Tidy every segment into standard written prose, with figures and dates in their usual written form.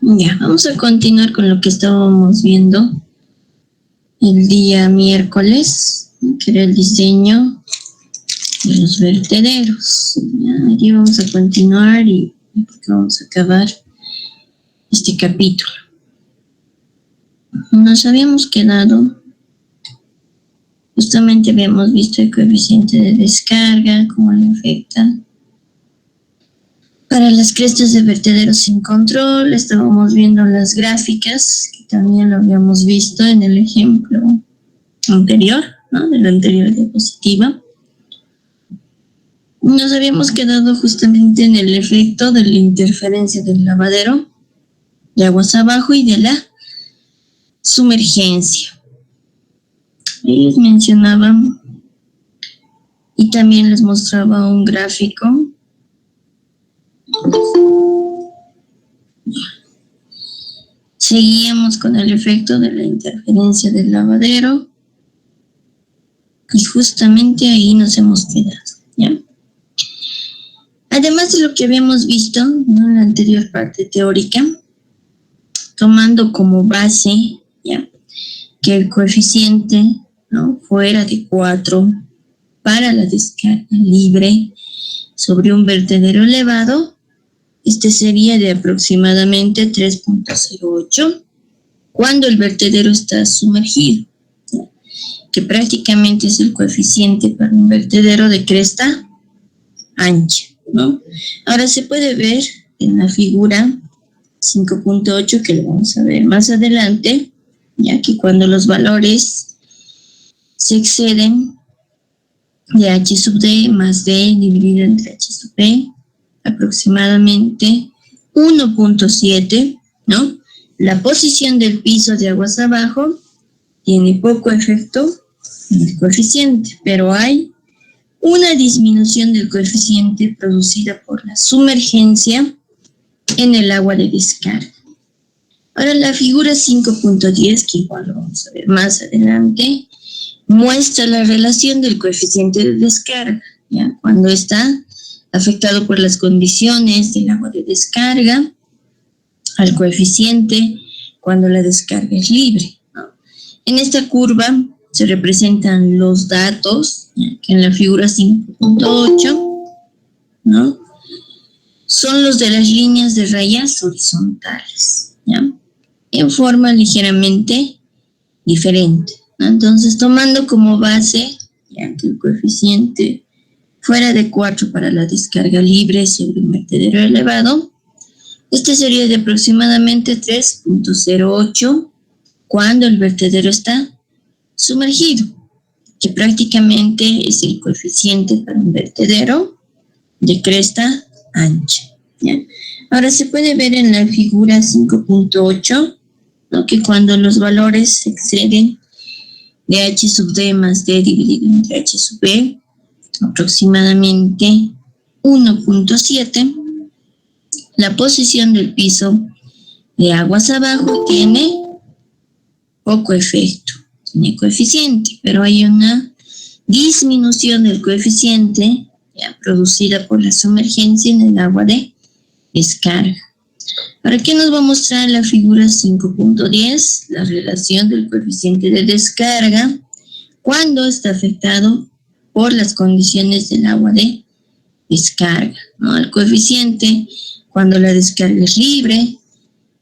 Ya, vamos a continuar con lo que estábamos viendo el día miércoles, que era el diseño de los vertederos. Ya, aquí vamos a continuar y vamos a acabar este capítulo. Nos habíamos quedado, justamente habíamos visto el coeficiente de descarga, cómo le afecta. Para las crestas de vertederos sin control, estábamos viendo las gráficas, que también lo habíamos visto en el ejemplo anterior, ¿no? De la anterior diapositiva. Nos habíamos quedado justamente en el efecto de la interferencia del lavadero de aguas abajo y de la sumergencia. Ellos mencionaban y también les mostraba un gráfico. Seguíamos con el efecto de la interferencia del lavadero y justamente ahí nos hemos quedado, ¿ya? Además de lo que habíamos visto, ¿no?, en la anterior parte teórica, tomando como base, ¿ya?, que el coeficiente, ¿no?, fuera de 4 para la descarga libre sobre un vertedero elevado, este sería de aproximadamente 3.08 cuando el vertedero está sumergido, ¿ya?, que prácticamente es el coeficiente para un vertedero de cresta ancha, ¿no? Ahora se puede ver en la figura 5.8, que lo vamos a ver más adelante, ya que cuando los valores se exceden de h sub d más d dividido entre h sub b, aproximadamente 1.7, ¿no? La posición del piso de aguas abajo tiene poco efecto en el coeficiente, pero hay una disminución del coeficiente producida por la sumergencia en el agua de descarga. Ahora la figura 5.10, que igual lo vamos a ver más adelante, muestra la relación del coeficiente de descarga, ¿ya?, cuando está afectado por las condiciones del agua de descarga, al coeficiente cuando la descarga es libre, ¿no? En esta curva se representan los datos, ¿ya?, que en la figura 5.8, ¿no?, son los de las líneas de rayas horizontales, ¿ya?, en forma ligeramente diferente, ¿no? Entonces, tomando como base, ya que el coeficiente fuera de 4 para la descarga libre sobre un vertedero elevado, este sería de aproximadamente 3.08 cuando el vertedero está sumergido, que prácticamente es el coeficiente para un vertedero de cresta ancha, ¿ya? Ahora se puede ver en la figura 5.8, ¿no?, que cuando los valores se exceden de h sub d más d dividido entre h sub b, aproximadamente 1.7, la posición del piso de aguas abajo tiene poco efecto, tiene coeficiente, pero hay una disminución del coeficiente, ya, producida por la sumergencia en el agua de descarga. ¿Para qué nos va a mostrar la figura 5.10? La relación del coeficiente de descarga cuando está afectado por las condiciones del agua de descarga, ¿no? El coeficiente cuando la descarga es libre.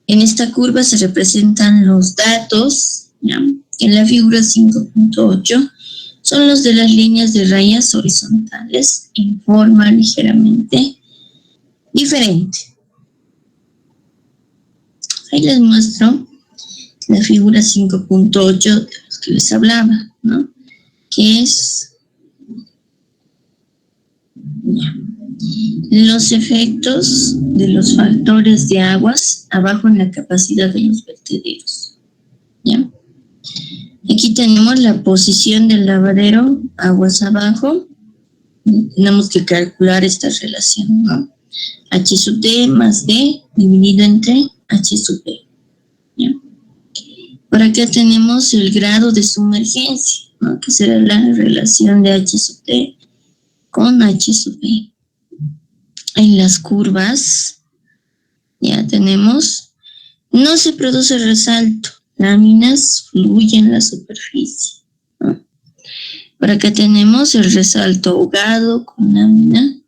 En esta curva se representan los datos, ¿ya?, en la figura 5.8 son los de las líneas de rayas horizontales en forma ligeramente diferente. Ahí les muestro la figura 5.8 de los que les hablaba, ¿no?, que es los efectos de los factores de aguas abajo en la capacidad de los vertederos, ¿ya? Aquí tenemos la posición del lavadero aguas abajo. Tenemos que calcular esta relación, ¿no? H sub d más d dividido entre h sub b, ¿ya? Por acá tenemos el grado de sumergencia, ¿no?, que será la relación de h sub d con h sub b. En las curvas ya tenemos no se produce resalto, láminas fluyen en la superficie, ¿no? Por acá tenemos el resalto ahogado con lámina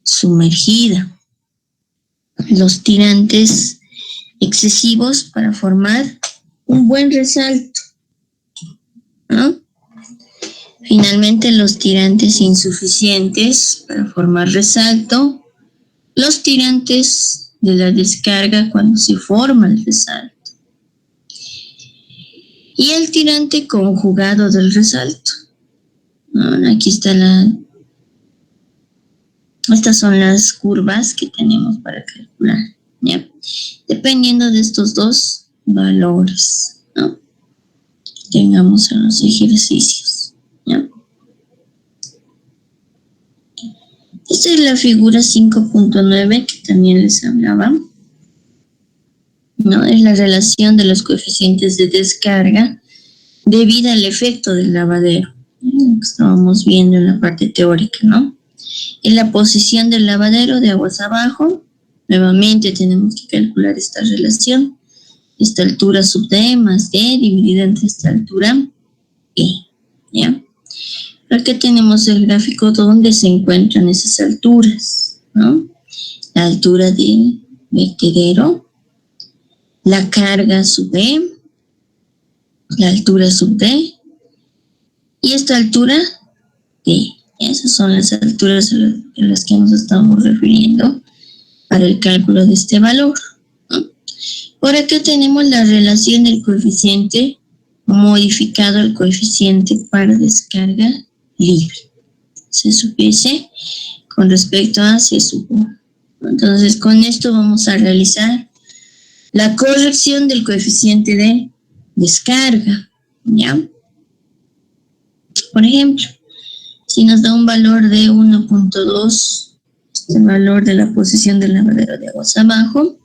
sumergida. Los tirantes excesivos para formar un buen resalto, ¿no? Finalmente, los tirantes insuficientes para formar resalto. Los tirantes de la descarga cuando se forma el resalto. Y el tirante conjugado del resalto. Aquí está estas son las curvas que tenemos para calcular, ¿ya? Dependiendo de estos dos valores, ¿no? Tengamos en los ejercicios, ¿ya? Esta es la figura 5.9 que también les hablaba, ¿no? Es la relación de los coeficientes de descarga debido al efecto del lavadero. Lo que estábamos viendo en la parte teórica, ¿no? En la posición del lavadero de aguas abajo, nuevamente tenemos que calcular esta relación. Esta altura sub D más D dividida entre esta altura E, ¿ya? Aquí tenemos el gráfico donde se encuentran esas alturas, ¿no? La altura del vertedero, la carga sub D, la altura sub D y esta altura D. Esas son las alturas a las que nos estamos refiriendo para el cálculo de este valor, ¿no? Por acá tenemos la relación del coeficiente modificado al coeficiente para descarga libre. C sub S con respecto a C sub U. Entonces, con esto vamos a realizar la corrección del coeficiente de descarga, ¿ya? Por ejemplo, si nos da un valor de 1.2, el valor de la posición del lavadero de aguas abajo,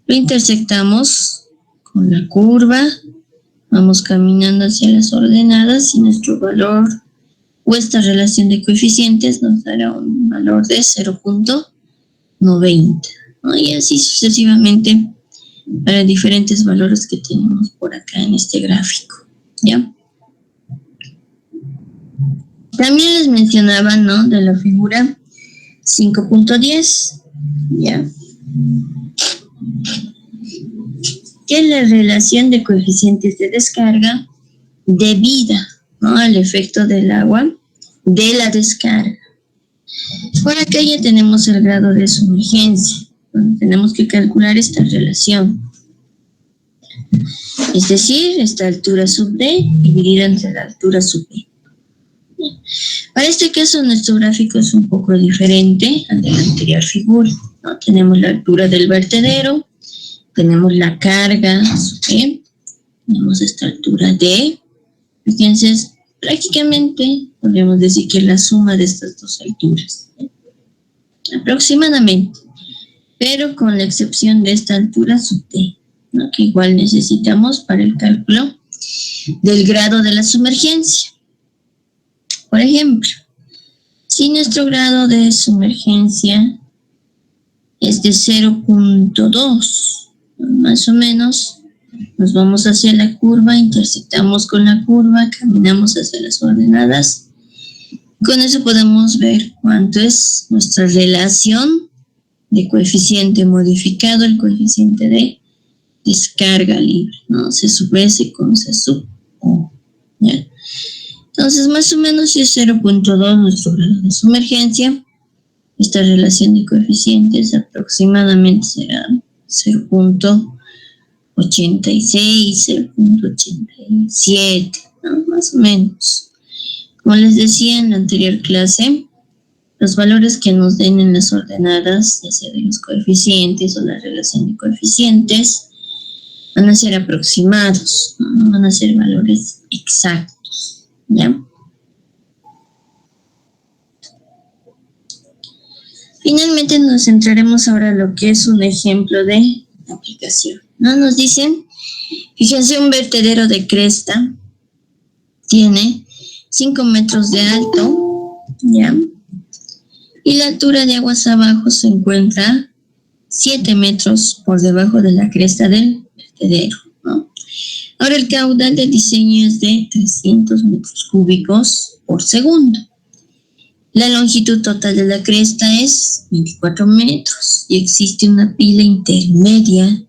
lo intersectamos con la curva, vamos caminando hacia las ordenadas y nuestro valor o esta relación de coeficientes nos dará un valor de 0.90, ¿no? Y así sucesivamente para diferentes valores que tenemos por acá en este gráfico, ¿ya? También les mencionaba, ¿no?, de la figura 5.10, ¿ya? Que es la relación de coeficientes de descarga debida, ¿no?, al efecto del agua de la descarga. Por acá ya tenemos el grado de sumergencia. Bueno, tenemos que calcular esta relación. Es decir, esta altura sub D dividida entre la altura sub B. Para este caso, nuestro gráfico es un poco diferente al de la anterior figura, ¿no? Tenemos la altura del vertedero, tenemos la carga sub B, tenemos esta altura D. Fíjense, prácticamente podríamos decir que es la suma de estas dos alturas, ¿eh? Aproximadamente, pero con la excepción de esta altura sub D, ¿no?, que igual necesitamos para el cálculo del grado de la sumergencia. Por ejemplo, si nuestro grado de sumergencia es de 0.2, más o menos, nos vamos hacia la curva, intersectamos con la curva, caminamos hacia las ordenadas. Con eso podemos ver cuánto es nuestra relación de coeficiente modificado, el coeficiente de descarga libre, ¿no? C sub S con C sub U, ¿ya? Entonces, más o menos, si es 0.2 nuestro grado de sumergencia, esta relación de coeficientes aproximadamente será 0.86, 0.87, ¿no?, más o menos. Como les decía en la anterior clase, los valores que nos den en las ordenadas, ya sea de los coeficientes o la relación de coeficientes, van a ser aproximados, no van a ser valores exactos, ¿ya? Finalmente nos centraremos ahora en lo que es un ejemplo de aplicación, ¿no? Nos dicen, fíjense, un vertedero de cresta tiene 5 metros de alto, ¿ya? Y la altura de aguas abajo se encuentra 7 metros por debajo de la cresta del vertedero, ¿no? Ahora el caudal de diseño es de 300 metros cúbicos por segundo. La longitud total de la cresta es 24 metros y existe una pila intermedia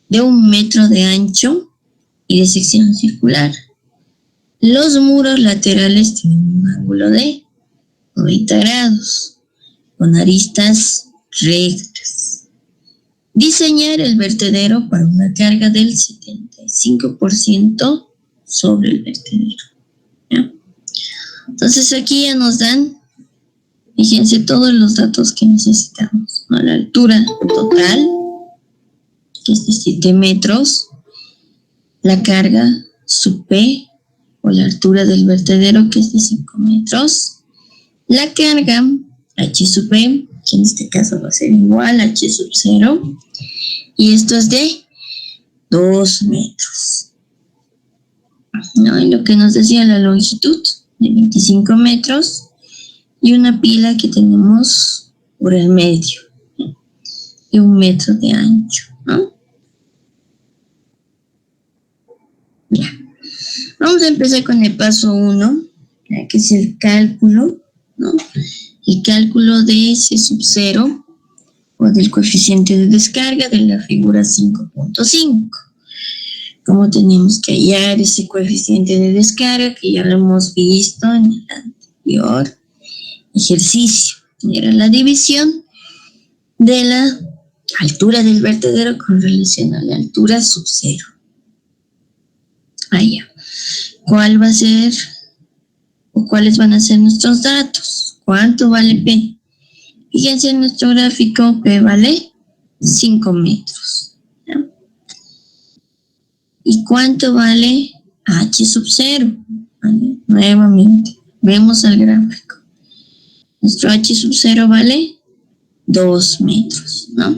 de 1 metro de ancho y de sección circular. Los muros laterales tienen un ángulo de 90 grados con aristas rectas. Diseñar el vertedero para una carga del 75% sobre el vertedero, ¿ya? Entonces aquí ya nos dan, fíjense, todos los datos que necesitamos, ¿no? La altura total, que es de 7 metros, la carga, su P, o la altura del vertedero, que es de 5 metros, la carga, H sub P, que en este caso va a ser igual a H sub 0, y esto es de 2 metros. ¿No? Y lo que nos decía la longitud, de 25 metros, y una pila que tenemos por el medio, de 1 metro de ancho, ¿no? Ya. Vamos a empezar con el paso 1, que es el cálculo, ¿no? El cálculo de C sub 0 o del coeficiente de descarga de la figura 5.5. ¿Cómo tenemos que hallar ese coeficiente de descarga? Que ya lo hemos visto en el anterior ejercicio. Era la división de la altura del vertedero con relación a la altura sub 0. Allá. ¿Cuál va a ser o cuáles van a ser nuestros datos? ¿Cuánto vale P? Fíjense en nuestro gráfico, P vale 5 metros. ¿Ya? ¿Y cuánto vale H sub 0? ¿Vale? Nuevamente, vemos el gráfico. Nuestro H sub 0 vale 2 metros, ¿no?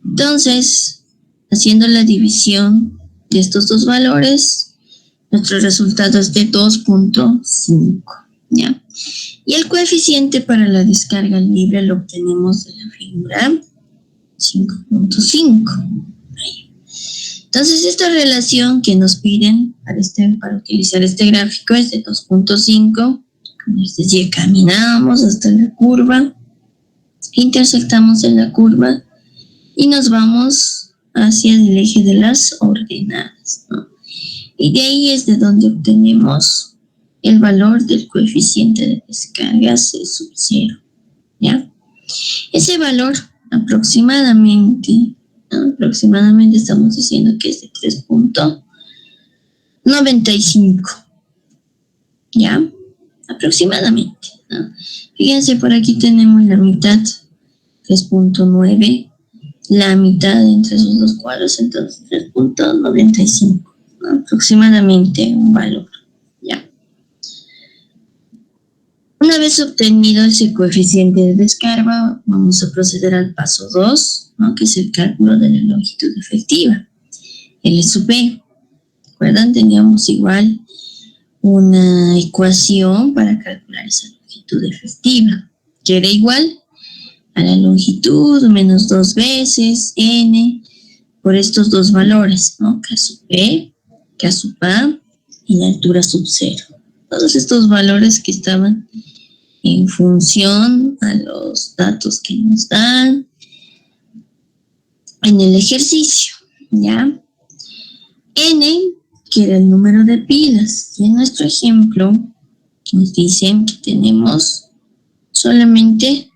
Entonces, haciendo la división de estos dos valores, nuestro resultado es de 2.5, ¿ya? Y el coeficiente para la descarga libre lo obtenemos de la figura 5.5. Entonces, esta relación que nos piden para utilizar este gráfico es de 2.5. Es decir, caminamos hasta la curva, intersectamos en la curva y nos vamos hacia el eje de las ordenadas, ¿no? Y de ahí es de donde obtenemos el valor del coeficiente de descarga C sub 0, ¿ya? Ese valor aproximadamente estamos diciendo que es de 3.95, ¿ya? Aproximadamente, ¿no? Fíjense, por aquí tenemos la mitad, 3.9, la mitad entre esos dos cuadros, entonces 3.95, ¿no? Aproximadamente un valor, ¿ya? Una vez obtenido ese coeficiente de descarga, vamos a proceder al paso 2, ¿no? Que es el cálculo de la longitud efectiva, L sub P. ¿Recuerdan? Teníamos igual una ecuación para calcular esa longitud efectiva, que era igual a la longitud menos 2 veces n por estos dos valores, ¿no? K sub P, K sub A y la altura sub 0. Todos estos valores que estaban en función a los datos que nos dan en el ejercicio, ¿ya? N, que era el número de pilas. Y en nuestro ejemplo nos dicen que tenemos solamente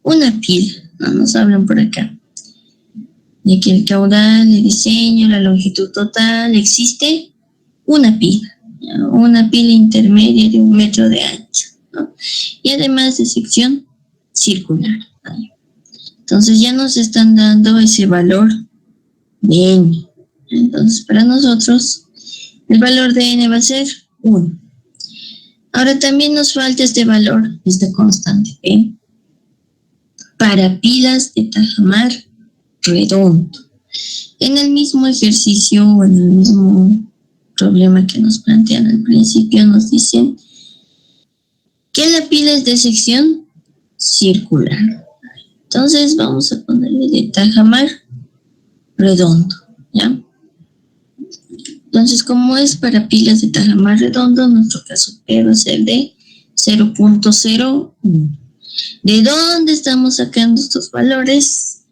una pila, no nos hablan por acá, de que el caudal, el diseño, la longitud total, existe una pila intermedia de 1 metro de ancho, ¿no? Y además de sección circular, ¿no? Entonces ya nos están dando ese valor de n. Entonces para nosotros el valor de n va a ser 1. Ahora también nos falta este valor, esta constante P, para pilas de tajamar redondo. En el mismo ejercicio o en el mismo problema que nos plantean al principio, nos dicen que la pila es de sección circular. Entonces vamos a ponerle de tajamar redondo, ¿ya? Entonces, como es para pilas de tajamar redondo, nuestro caso P va a ser de 0.01. ¿De dónde estamos sacando estos valores?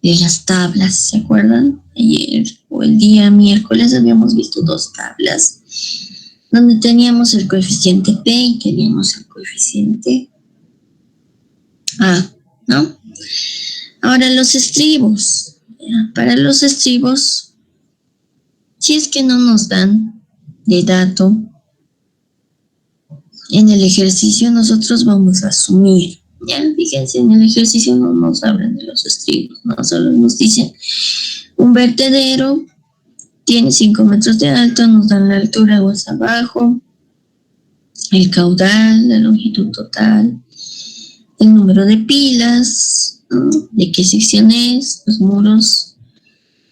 De las tablas, ¿se acuerdan? Ayer o el día miércoles habíamos visto dos tablas donde teníamos el coeficiente P y teníamos el coeficiente A, ¿no? Ahora los estribos. Para los estribos, si es que no nos dan de dato en el ejercicio, nosotros vamos a asumir. Ya, fíjense, en el ejercicio no nos hablan de los estribos, no solo nos dicen un vertedero tiene 5 metros de alto, nos dan la altura aguas abajo, el caudal, la longitud total, el número de pilas, ¿no? De qué sección es, los muros,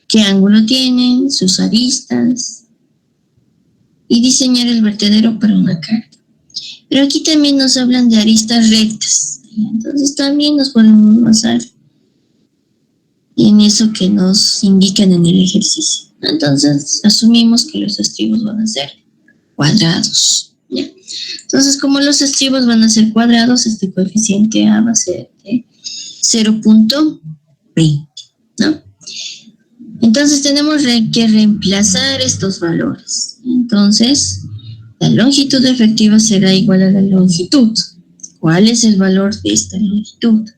qué ángulo tienen, sus aristas, y diseñar el vertedero para una carga. Pero aquí también nos hablan de aristas rectas, entonces también nos podemos basar en eso que nos indican en el ejercicio. Entonces asumimos que los estribos van a ser cuadrados, ¿ya? Entonces, como los estribos van a ser cuadrados, este coeficiente A va a ser de 0.20, ¿no? Entonces tenemos que reemplazar estos valores. Entonces, la longitud efectiva será igual a la longitud. ¿Cuál es el valor de esta longitud?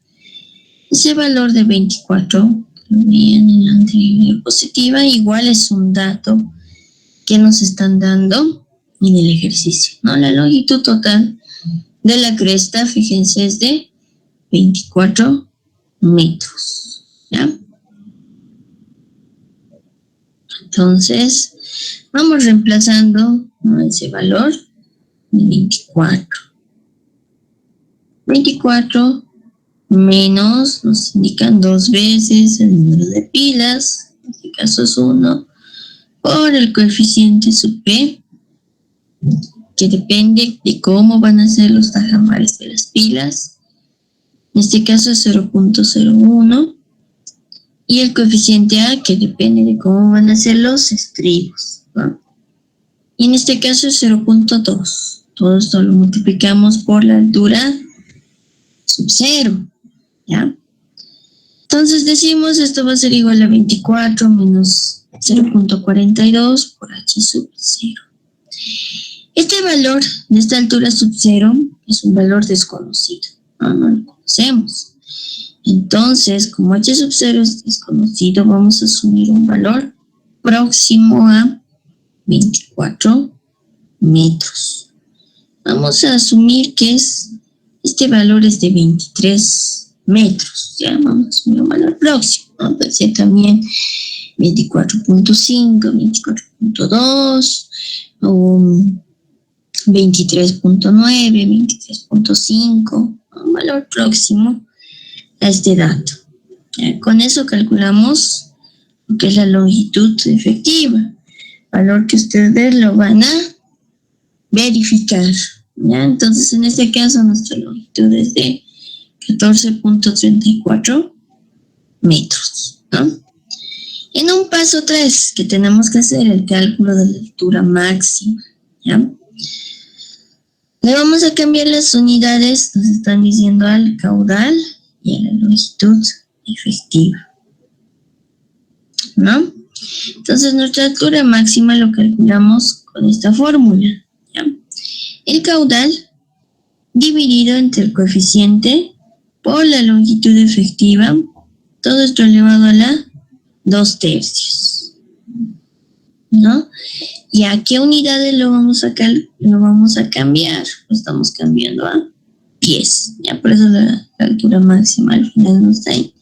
Ese valor de 24, lo veían en la anterior diapositiva, igual es un dato que nos están dando en el ejercicio, ¿no? La longitud total de la cresta, fíjense, es de 24 metros, ¿ya? Entonces, vamos reemplazando, ¿no?, ese valor de 24. 24 menos, nos indican 2 veces el número de pilas, en este caso es 1, por el coeficiente sub P, que depende de cómo van a ser los tajamares de las pilas. En este caso es 0.01. Y el coeficiente A, que depende de cómo van a ser los estribos, ¿no? Y en este caso es 0.2. Todo esto lo multiplicamos por la altura sub 0, ¿ya? Entonces decimos esto va a ser igual a 24 menos 0.42 por h sub 0. Este valor de esta altura sub 0 es un valor desconocido, no lo conocemos. Entonces, como h sub 0 es desconocido, vamos a asumir un valor próximo a 24 metros. Vamos a asumir que este valor es de 23 metros. Ya vamos a asumir un valor próximo, ¿no? Puede ser también 24.5, 24.2 o 23.9, 23.5, un valor próximo a este dato. Con eso calculamos lo que es la longitud efectiva, valor que ustedes lo van a verificar, ¿ya? Entonces, en este caso, nuestra longitud es de 14.34 metros, ¿no? En un paso 3, que tenemos que hacer el cálculo de la altura máxima, ¿ya? Le vamos a cambiar las unidades, nos están diciendo al caudal y a la longitud efectiva, ¿no? Entonces nuestra altura máxima lo calculamos con esta fórmula, ¿ya? El caudal dividido entre el coeficiente por la longitud efectiva, todo esto elevado a la 2/3, ¿no? ¿Y a qué unidades lo vamos a cambiar? Lo estamos cambiando a pies, ya, por eso la altura máxima al final nos da en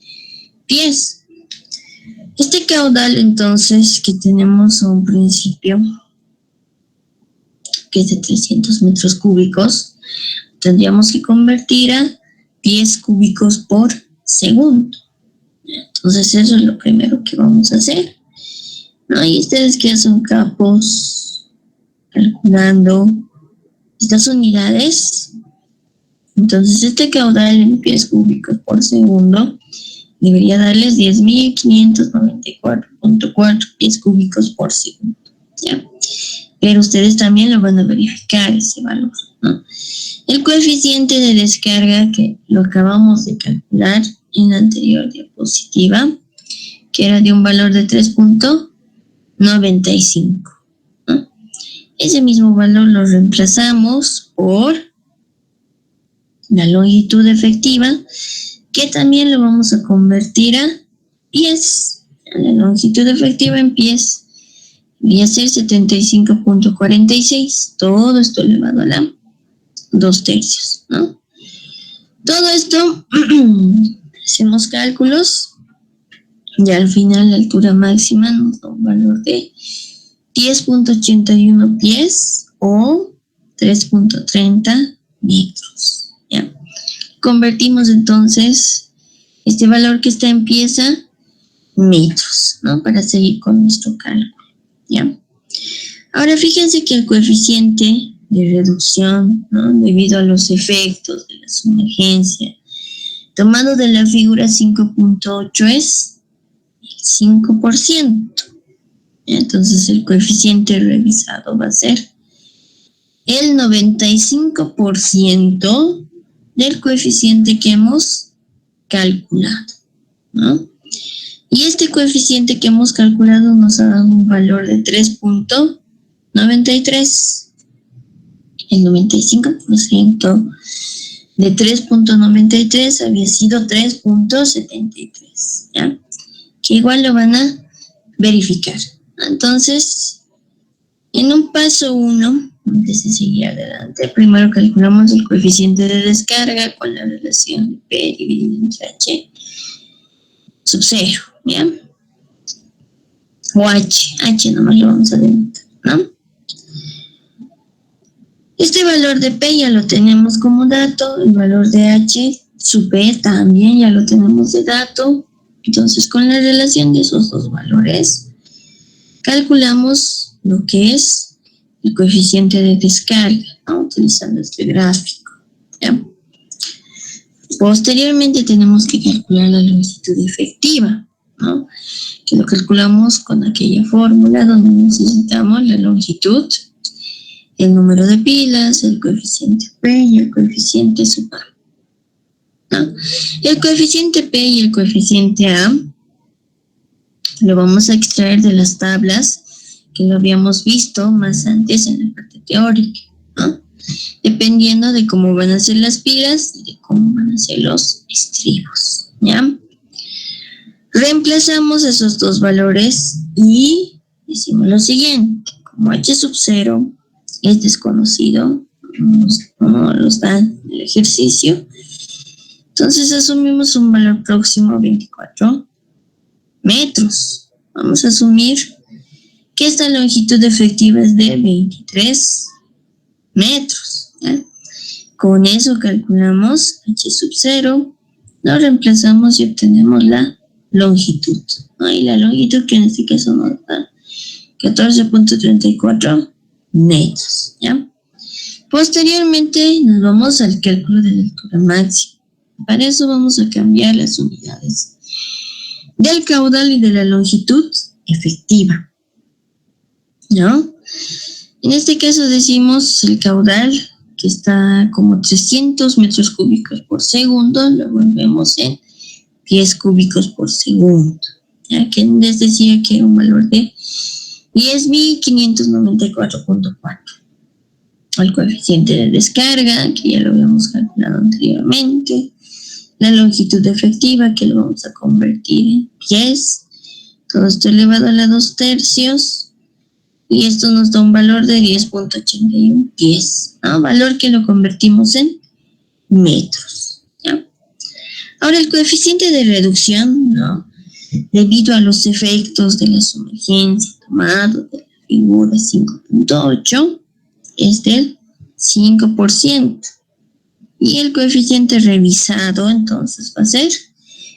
pies. Este caudal, entonces, que tenemos a un principio, que es de 300 metros cúbicos, tendríamos que convertir a pies cúbicos por segundo. Entonces, eso es lo primero que vamos a hacer, ¿no? Y ustedes que son capos calculando estas unidades. Entonces, este caudal en pies cúbicos por segundo debería darles 10.594.4 pies cúbicos por segundo, ¿ya? Pero ustedes también lo van a verificar ese valor, ¿no? El coeficiente de descarga, que lo acabamos de calcular en la anterior diapositiva, que era de un valor de 3.95, ¿no? Ese mismo valor lo reemplazamos por la longitud efectiva, que también lo vamos a convertir a pies. La longitud efectiva en pies voy a ser 75.46, todo esto elevado a la 2/3, ¿no? Todo esto, hacemos cálculos y al final la altura máxima nos da un valor de 10.81 pies o 3.30 metros, ¿ya? Convertimos entonces este valor que está en pies a metros, ¿no? Para seguir con nuestro cálculo, ¿ya? Ahora fíjense que el coeficiente de reducción, ¿no? Debido a los efectos de la sumergencia, tomado de la figura 5.8 es el 5%. Entonces el coeficiente revisado va a ser el 95% del coeficiente que hemos calculado, ¿no? Y este coeficiente que hemos calculado nos ha dado un valor de 3.93. El 95% de 3.93 había sido 3.73, ¿ya? Que igual lo van a verificar. Entonces, en un paso 1, antes de seguir adelante, primero calculamos el coeficiente de descarga con la relación de P dividido entre H sub 0, ¿ya? O H nomás lo vamos a delimitar, ¿no? Este valor de P ya lo tenemos como dato, el valor de H sub P también ya lo tenemos de dato. Entonces, con la relación de esos dos valores, calculamos lo que es el coeficiente de descarga, ¿no? Utilizando este gráfico, ¿ya? Posteriormente tenemos que calcular la longitud efectiva, ¿no? Que lo calculamos con aquella fórmula donde necesitamos la longitud, el número de pilas, el coeficiente P y el coeficiente sub A, ¿no? El coeficiente P y el coeficiente A lo vamos a extraer de las tablas que lo habíamos visto más antes en la parte teórica, ¿no? Dependiendo de cómo van a ser las pilas y de cómo van a ser los estribos, ¿ya? Reemplazamos esos dos valores y decimos lo siguiente: como H sub 0 es desconocido, no nos da el ejercicio, entonces asumimos un valor próximo a 24 metros. Vamos a asumir que esta longitud efectiva es de 23 metros, ¿ya? Con eso calculamos H sub 0, lo reemplazamos y obtenemos la longitud, ¿no? Y la longitud, que en este caso nos da 14.34 metros, ¿ya? Posteriormente nos vamos al cálculo de la altura máxima. Para eso vamos a cambiar las unidades del caudal y de la longitud efectiva, ¿no? En este caso decimos el caudal, que está como 300 metros cúbicos por segundo, lo volvemos en pies cúbicos por segundo, ya que les decía que era un valor de 10.594.4. El coeficiente de descarga, que ya lo habíamos calculado anteriormente, la longitud efectiva, que lo vamos a convertir en pies, todo esto elevado a la 2/3, y esto nos da un valor de 10.81 pies, ¿no? Valor que lo convertimos en metros, ¿ya? Ahora el coeficiente de reducción, ¿no? Debido a los efectos de la sumergencia tomado de la figura 5.8, es del 5%. Y el coeficiente revisado entonces va a ser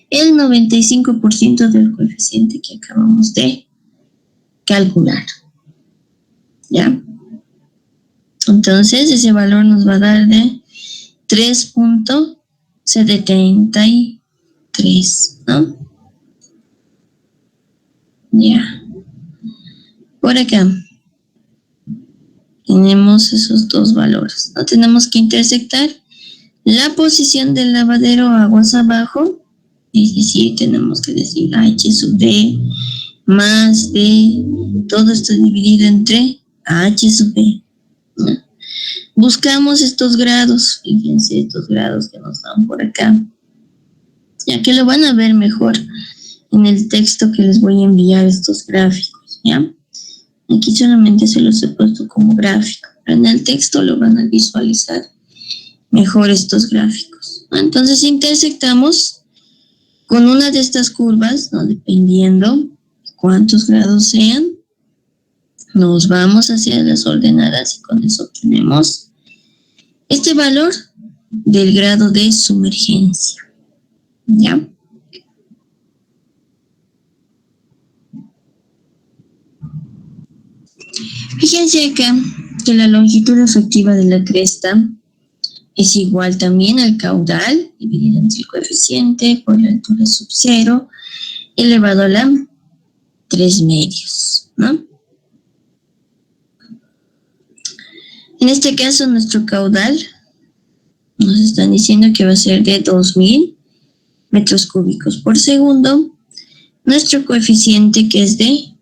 el 95% del coeficiente que acabamos de calcular, ¿ya? Entonces ese valor nos va a dar de 3.74 3, ¿no? Ya. Por acá tenemos esos dos valores, ¿no? Tenemos que intersectar la posición del lavadero aguas abajo, es decir, tenemos que decir H sub D más D, todo esto dividido entre H sub B, ¿no? Buscamos estos grados, fíjense estos grados que nos dan por acá, ya que lo van a ver mejor en el texto que les voy a enviar estos gráficos, ¿ya? Aquí solamente se los he puesto como gráfico, pero en el texto lo van a visualizar mejor estos gráficos, ¿no? Entonces intersectamos con una de estas curvas, ¿no? Dependiendo cuántos grados sean, nos vamos hacia las ordenadas y con eso obtenemos este valor del grado de sumergencia, ¿ya? Fíjense acá que la longitud efectiva de la cresta es igual también al caudal dividido entre el coeficiente por la altura sub 0 elevado a la 3 medios, ¿no? En este caso nuestro caudal nos están diciendo que va a ser de 2000 metros cúbicos por segundo. Nuestro coeficiente que es de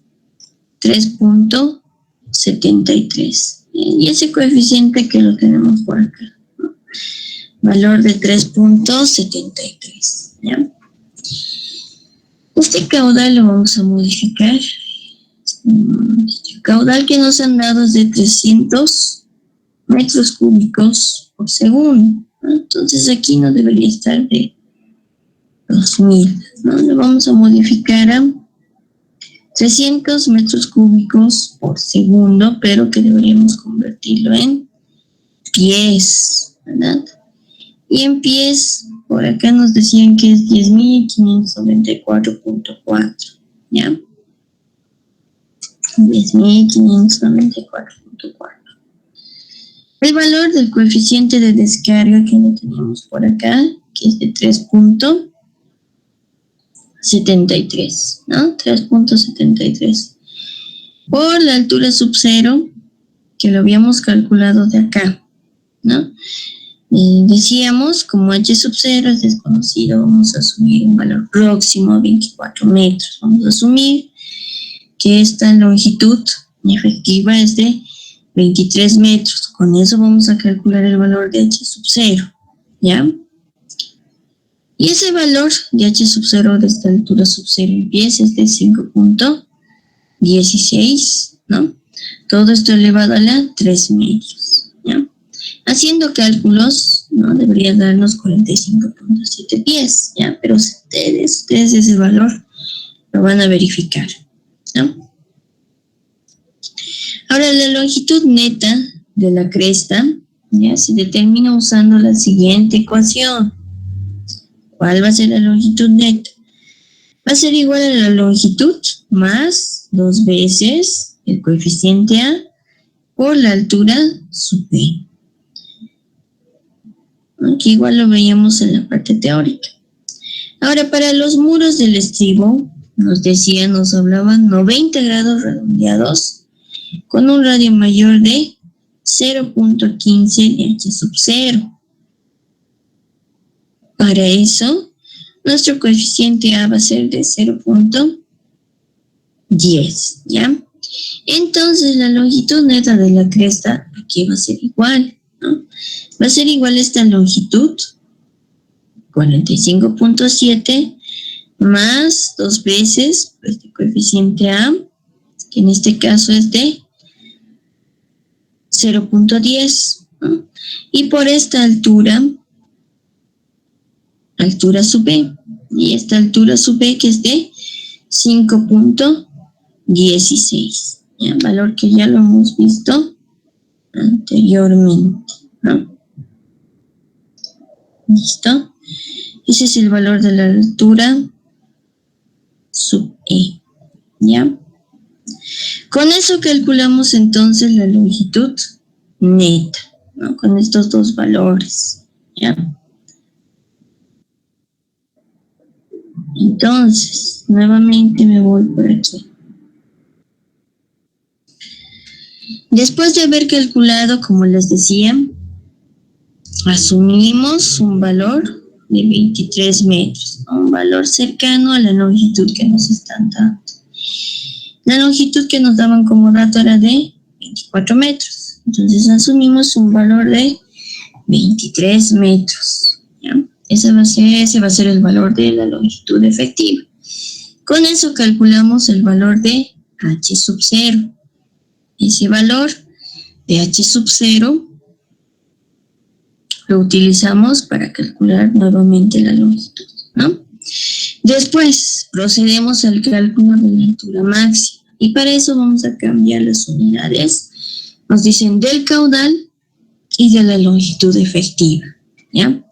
3.73. Y ese coeficiente que lo tenemos por acá, ¿no? Valor de 3.73, ¿ya? Este caudal lo vamos a modificar. Este caudal que nos han dado es de 300 metros cúbicos por segundo, ¿no? Entonces aquí no debería estar de 2000, ¿no? Lo vamos a modificar a 300 metros cúbicos por segundo, pero que deberíamos convertirlo en pies, ¿verdad? Y en pies, por acá nos decían que es 10.594.4, ¿ya? 10.594.4. El valor del coeficiente de descarga que lo tenemos por acá, que es de 3.73, ¿no? 3.73. Por la altura sub 0, que lo habíamos calculado de acá, ¿no? Decíamos, como H sub 0 es desconocido, vamos a asumir un valor próximo a 24 metros. Vamos a asumir que esta longitud efectiva es de 23 metros. Con eso vamos a calcular el valor de H sub 0, ¿ya? Y ese valor de H sub 0 de esta altura sub 0 en pies es de 5.16, ¿no? Todo esto elevado a la 3 medios, ¿ya? Haciendo cálculos, ¿no? Debería darnos 45.7 pies, ¿ya? Pero ustedes ese valor lo van a verificar, ¿no? Ahora, la longitud neta de la cresta, ¿ya? Se determina usando la siguiente ecuación. ¿Cuál va a ser la longitud neta? Va a ser igual a la longitud más 2 veces el coeficiente A por la altura sub B. Aquí igual lo veíamos en la parte teórica. Ahora, para los muros del estribo, nos hablaban 90 grados redondeados con un radio mayor de 0.15 de H sub 0. Para eso, nuestro coeficiente A va a ser de 0.10, ¿ya? Entonces, la longitud neta de la cresta aquí va a ser igual, ¿no? Va a ser igual a esta longitud, 45.7, más 2 veces este coeficiente A, que en este caso es de 0.10, ¿no? Y por esta altura sub B, y esta altura sub B que es de 5.16, ¿ya? Valor que ya lo hemos visto anteriormente, ¿no? ¿Listo? Ese es el valor de la altura sub E, ¿ya? Con eso calculamos entonces la longitud neta, ¿no? Con estos dos valores, ¿ya? Entonces, nuevamente me voy por aquí. Después de haber calculado, como les decía, asumimos un valor de 23 metros, un valor cercano a la longitud que nos están dando. La longitud que nos daban como dato era de 24 metros. Entonces asumimos un valor de 23 metros. ¿Ya? Ese va a ser el valor de la longitud efectiva. Con eso calculamos el valor de h sub 0. Ese valor de h sub 0 lo utilizamos para calcular nuevamente la longitud, ¿no? Después procedemos al cálculo de la altura máxima y para eso vamos a cambiar las unidades. Nos dicen del caudal y de la longitud efectiva, ¿ya?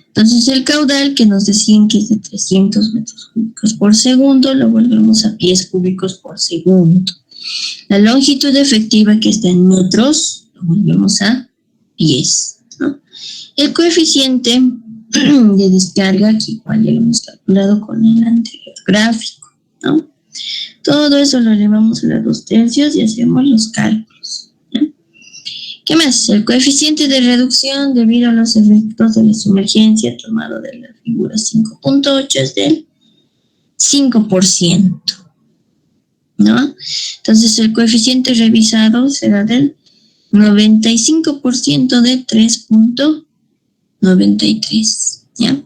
Entonces el caudal que nos decían que es de 300 metros cúbicos por segundo lo volvemos a pies cúbicos por segundo. La longitud efectiva que está en metros lo volvemos a pies, ¿no? El coeficiente de descarga, que igual ya lo hemos calculado con el anterior gráfico, ¿no? Todo eso lo elevamos a las 2/3 y hacemos los cálculos, ¿no? ¿Qué más? El coeficiente de reducción debido a los efectos de la sumergencia tomado de la figura 5.8 es del 5%, ¿no? Entonces el coeficiente revisado será del 95% de 3.93, ¿ya?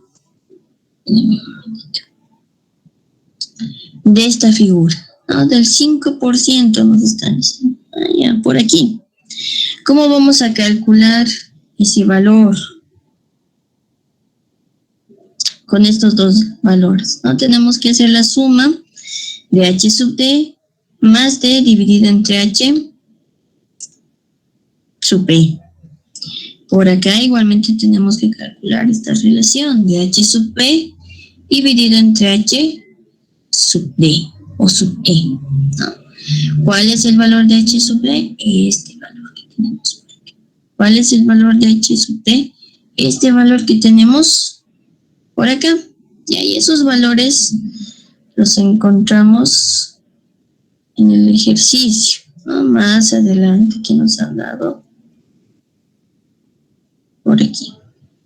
De esta figura, ¿no? Del 5% nos están diciendo, ya, por aquí. ¿Cómo vamos a calcular ese valor? Con estos dos valores, ¿no? Tenemos que hacer la suma de h sub d más d dividido entre h sub b. Por acá igualmente tenemos que calcular esta relación de h sub b dividido entre h sub d o sub e, ¿no? ¿Cuál es el valor de h sub d? Este valor que tenemos por aquí. ¿Cuál es el valor de h sub d? Este valor que tenemos por acá. Y ahí esos valores los encontramos en el ejercicio, ¿no? Más adelante que nos han dado por aquí.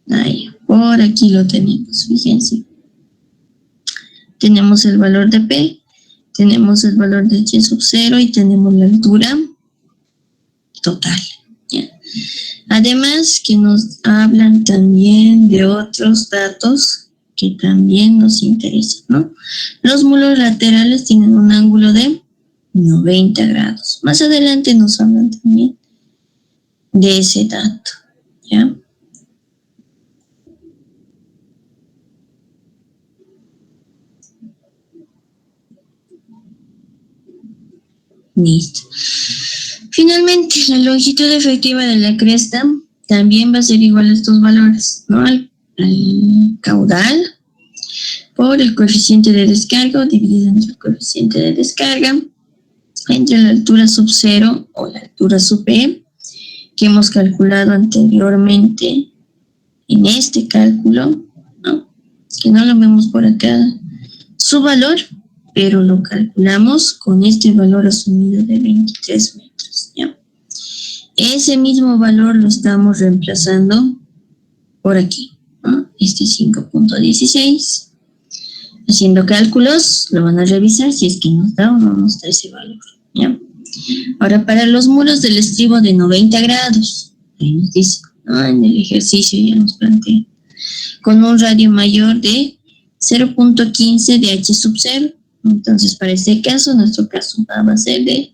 Ahí, por aquí lo tenemos, fíjense. Tenemos el valor de P, tenemos el valor de H sub 0 y tenemos la altura total, ¿ya? Además que nos hablan también de otros datos que también nos interesan, ¿no? Los muros laterales tienen un ángulo de 90 grados. Más adelante nos hablan también de ese dato, ¿ya? Listo. Finalmente, la longitud efectiva de la cresta también va a ser igual a estos valores, ¿no? Al caudal por el coeficiente de descarga dividido entre el coeficiente de descarga entre la altura sub 0 o la altura sub e que hemos calculado anteriormente en este cálculo, ¿no? Que no lo vemos por acá su valor, pero lo calculamos con este valor asumido de 23 metros, ¿ya? Ese mismo valor lo estamos reemplazando por aquí, ¿no? Este 5.16. Haciendo cálculos, lo van a revisar si es que nos da o no nos da ese valor, ¿ya? Ahora, para los muros del estribo de 90 grados, ahí nos dice, ¿no? En el ejercicio ya nos plantea, con un radio mayor de 0.15 de h sub 0. Entonces, para este caso, nuestro caso va a ser de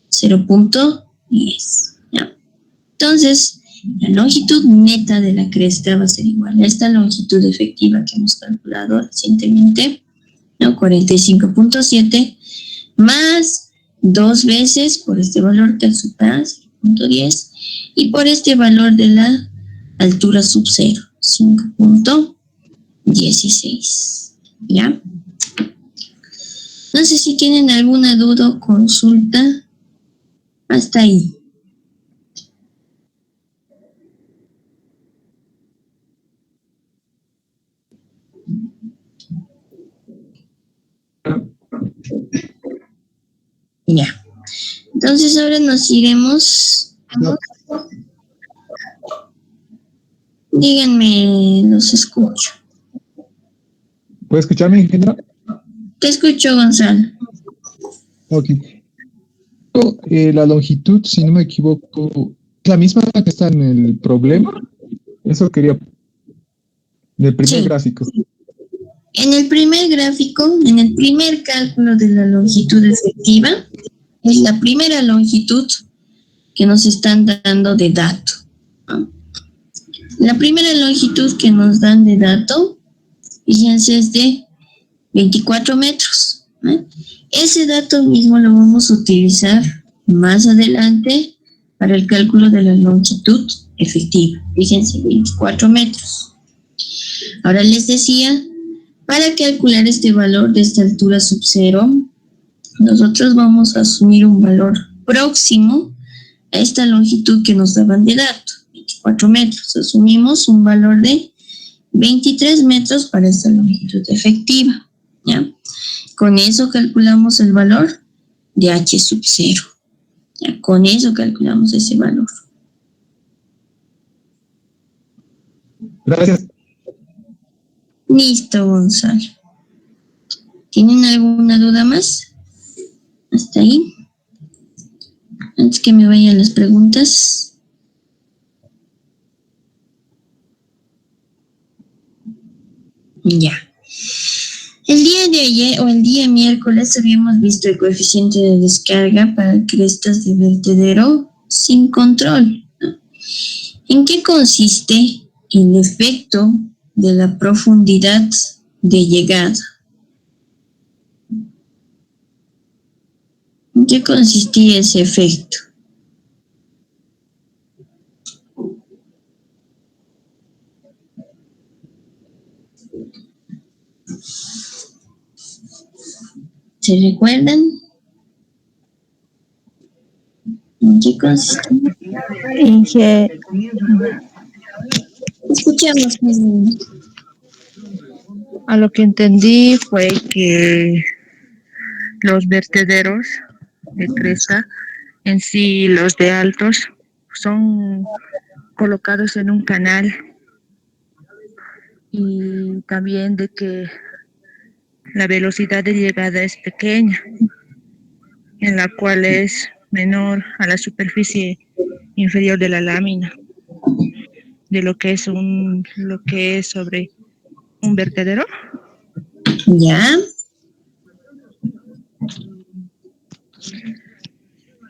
0.10, ¿ya? Entonces, la longitud neta de la cresta va a ser igual a esta longitud efectiva que hemos calculado recientemente, ¿no? 45.7 más 2 veces por este valor del sub A, 0.10, y por este valor de la altura sub 0, 5.16, ¿ya? No sé si tienen alguna duda o consulta hasta ahí. Ya. Entonces ahora nos iremos. No. Díganme, los escucho. ¿Puede escucharme, ingeniero? Te escucho, Gonzalo. Ok. La longitud, si no me equivoco, la misma que está en el problema. Eso quería. Del primer Sí. gráfico. En el primer gráfico, en el primer cálculo de la longitud efectiva, es la primera longitud que nos están dando de dato, ¿no? La primera longitud que nos dan de dato, fíjense, es de 24 metros, ¿no? Ese dato mismo lo vamos a utilizar más adelante para el cálculo de la longitud efectiva. Fíjense, 24 metros. Ahora les decía, para calcular este valor de esta altura sub cero, nosotros vamos a asumir un valor próximo a esta longitud que nos daban de dato, 24 metros. Asumimos un valor de 23 metros para esta longitud efectiva, ¿ya? Con eso calculamos el valor de h sub cero. ¿Ya? Con eso calculamos ese valor. Gracias. Listo, Gonzalo. ¿Tienen alguna duda más? Hasta ahí. Antes que me vayan las preguntas. Ya. El día de ayer o el día miércoles habíamos visto el coeficiente de descarga para crestas de vertedero sin control, ¿no? ¿En qué consiste el efecto de la profundidad de llegada? ¿En qué consistía ese efecto? ¿Se recuerdan? ¿En qué consistía? Escuchamos. A lo que entendí fue que los vertederos de cresta, en sí los de altos, son colocados en un canal, y también de que la velocidad de llegada es pequeña, en la cual es menor a la superficie inferior de la lámina, de lo que es sobre un vertedero. Ya.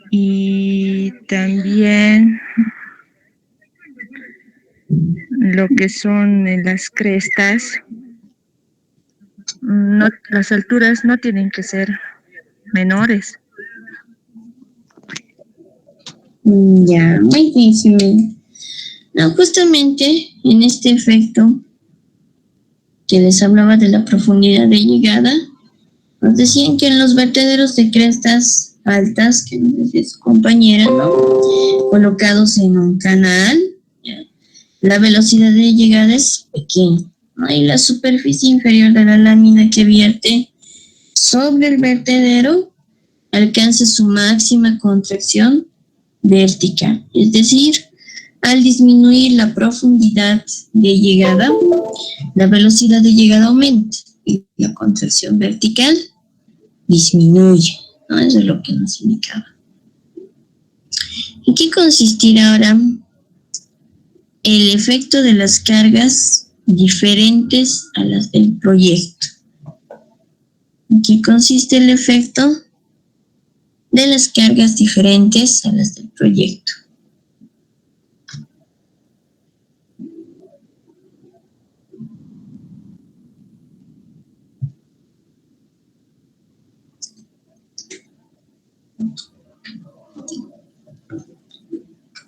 Y también lo que son en las crestas, no, las alturas no tienen que ser menores. Ya, buenísimo. No, justamente en este efecto que les hablaba de la profundidad de llegada, nos decían que en los vertederos de crestas altas, que nos decía su compañera, ¿no? Colocados en un canal, ¿ya? La velocidad de llegada es pequeña, ¿no? Y la superficie inferior de la lámina que vierte sobre el vertedero alcanza su máxima contracción vertical. Es decir, al disminuir la profundidad de llegada, la velocidad de llegada aumenta y la contracción vertical disminuye, ¿no? Eso es lo que nos indicaba. ¿En qué consistirá ahora el efecto de las cargas diferentes a las del proyecto? ¿En qué consiste el efecto de las cargas diferentes a las del proyecto?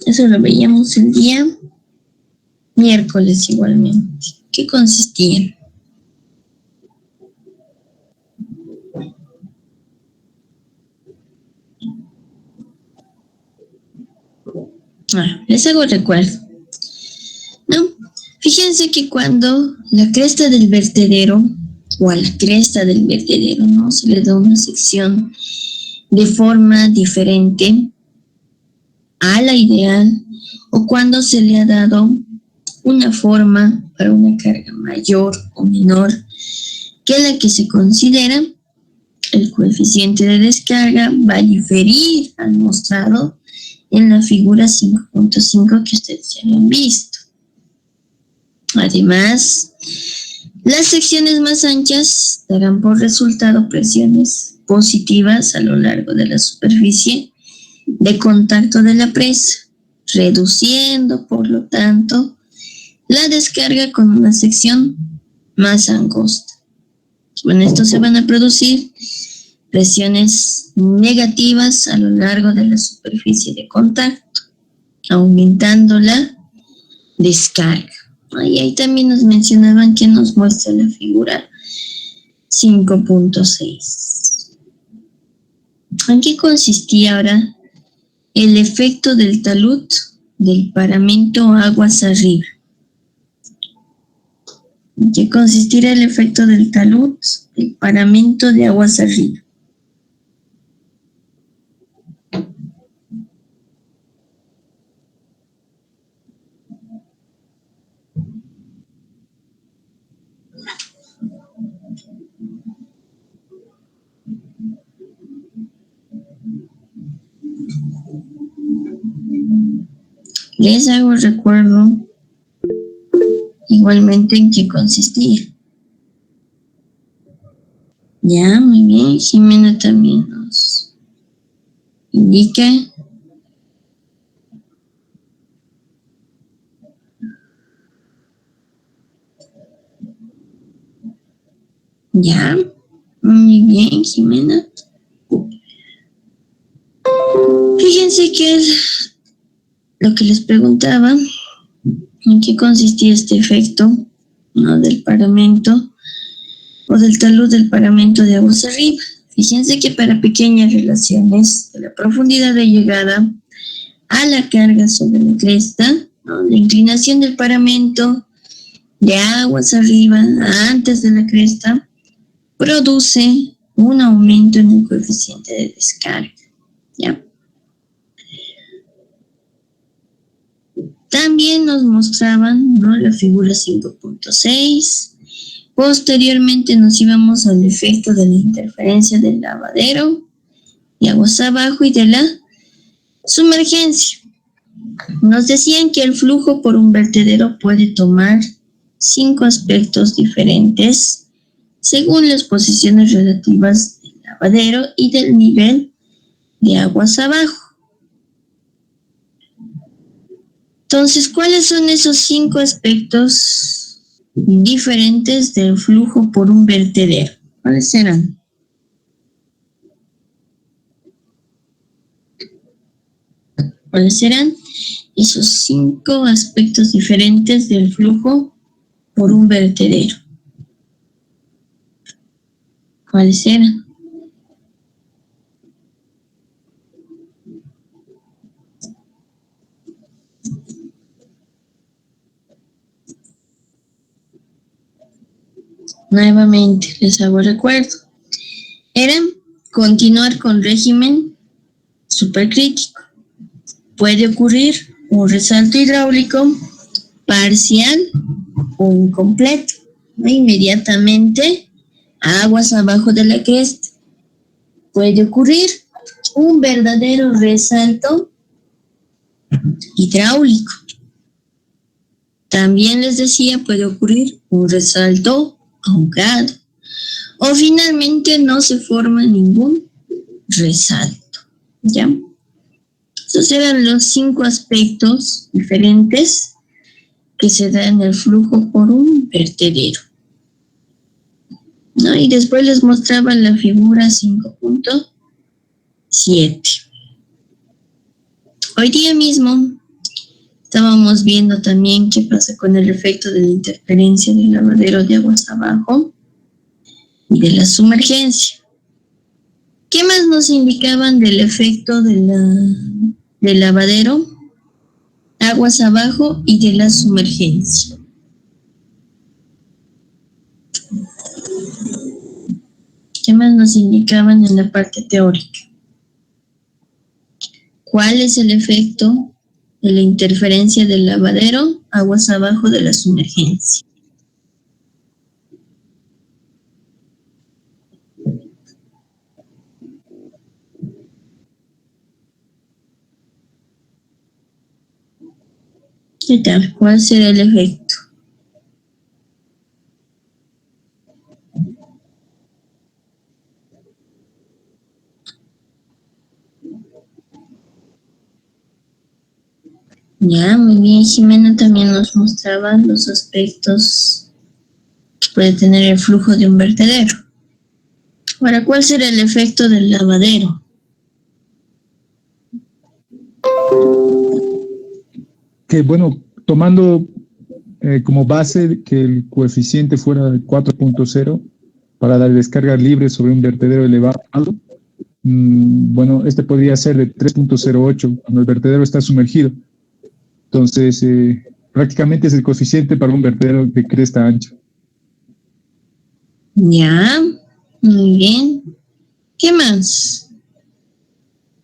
Eso lo veíamos el día miércoles igualmente. ¿Qué consistían? Les hago recuerdo. ¿No? Fíjense que cuando la cresta del vertedero o a la cresta del vertedero, ¿no? Se le da una sección de forma diferente a la ideal, o cuando se le ha dado una forma para una carga mayor o menor que la que se considera, el coeficiente de descarga va a diferir al mostrado en la figura 5.5 que ustedes ya lo han visto. Además, las secciones más anchas darán por resultado presiones positivas a lo largo de la superficie de contacto de la presa, reduciendo, por lo tanto, la descarga con una sección más angosta. Con esto se van a producir presiones negativas a lo largo de la superficie de contacto, aumentando la descarga. Y ahí también nos mencionaban que nos muestra la figura 5.6. ¿En qué consistía ahora el efecto del talud del paramento aguas arriba? ¿En qué consistirá el efecto del talud del paramento de aguas arriba? Les hago recuerdo igualmente en qué consistía. Ya, muy bien. Jimena también nos indica. Ya, muy bien, Jimena. Fíjense que lo que les preguntaba, en qué consistía este efecto, ¿no?, del paramento o del talud del paramento de aguas arriba. Fíjense que para pequeñas relaciones de la profundidad de llegada a la carga sobre la cresta, ¿no?, la inclinación del paramento de aguas arriba antes de la cresta produce un aumento en el coeficiente de descarga. ¿Ya? También nos mostraban, ¿no?, la figura 5.6. Posteriormente nos íbamos al efecto de la interferencia del lavadero de aguas abajo y de la sumergencia. Nos decían que el flujo por un vertedero puede tomar 5 aspectos diferentes según las posiciones relativas del lavadero y del nivel de aguas abajo. Entonces, ¿cuáles son esos 5 aspectos diferentes del flujo por un vertedero? ¿Cuáles serán? ¿Cuáles serán esos 5 aspectos diferentes del flujo por un vertedero? ¿Cuáles eran? Nuevamente les hago recuerdo. Eran continuar con régimen supercrítico. Puede ocurrir un resalto hidráulico parcial o incompleto, ¿no?, inmediatamente aguas abajo de la cresta. Puede ocurrir un verdadero resalto hidráulico. También les decía, puede ocurrir un resalto ahogado. O finalmente no se forma ningún resalto. ¿Ya? Esos eran los 5 aspectos diferentes que se dan en el flujo por un vertedero, ¿no? Y después les mostraba la figura 5.7. Hoy día mismo estábamos viendo también qué pasa con el efecto de la interferencia del lavadero de aguas abajo y de la sumergencia. ¿Qué más nos indicaban del efecto del lavadero, aguas abajo y de la sumergencia? ¿Qué más nos indicaban en la parte teórica? ¿Cuál es el efecto de la interferencia del lavadero aguas abajo de la sumergencia? ¿Qué tal? ¿Cuál será el efecto? Ya, muy bien. Jimena también nos mostraba los aspectos que puede tener el flujo de un vertedero. Ahora, ¿cuál será el efecto del lavadero? Que bueno, tomando como base que el coeficiente fuera de 4.0 para dar descarga libre sobre un vertedero elevado, bueno, este podría ser de 3.08 cuando el vertedero está sumergido. Entonces, prácticamente es el coeficiente para un vertedero de cresta ancha. Ya, muy bien. ¿Qué más?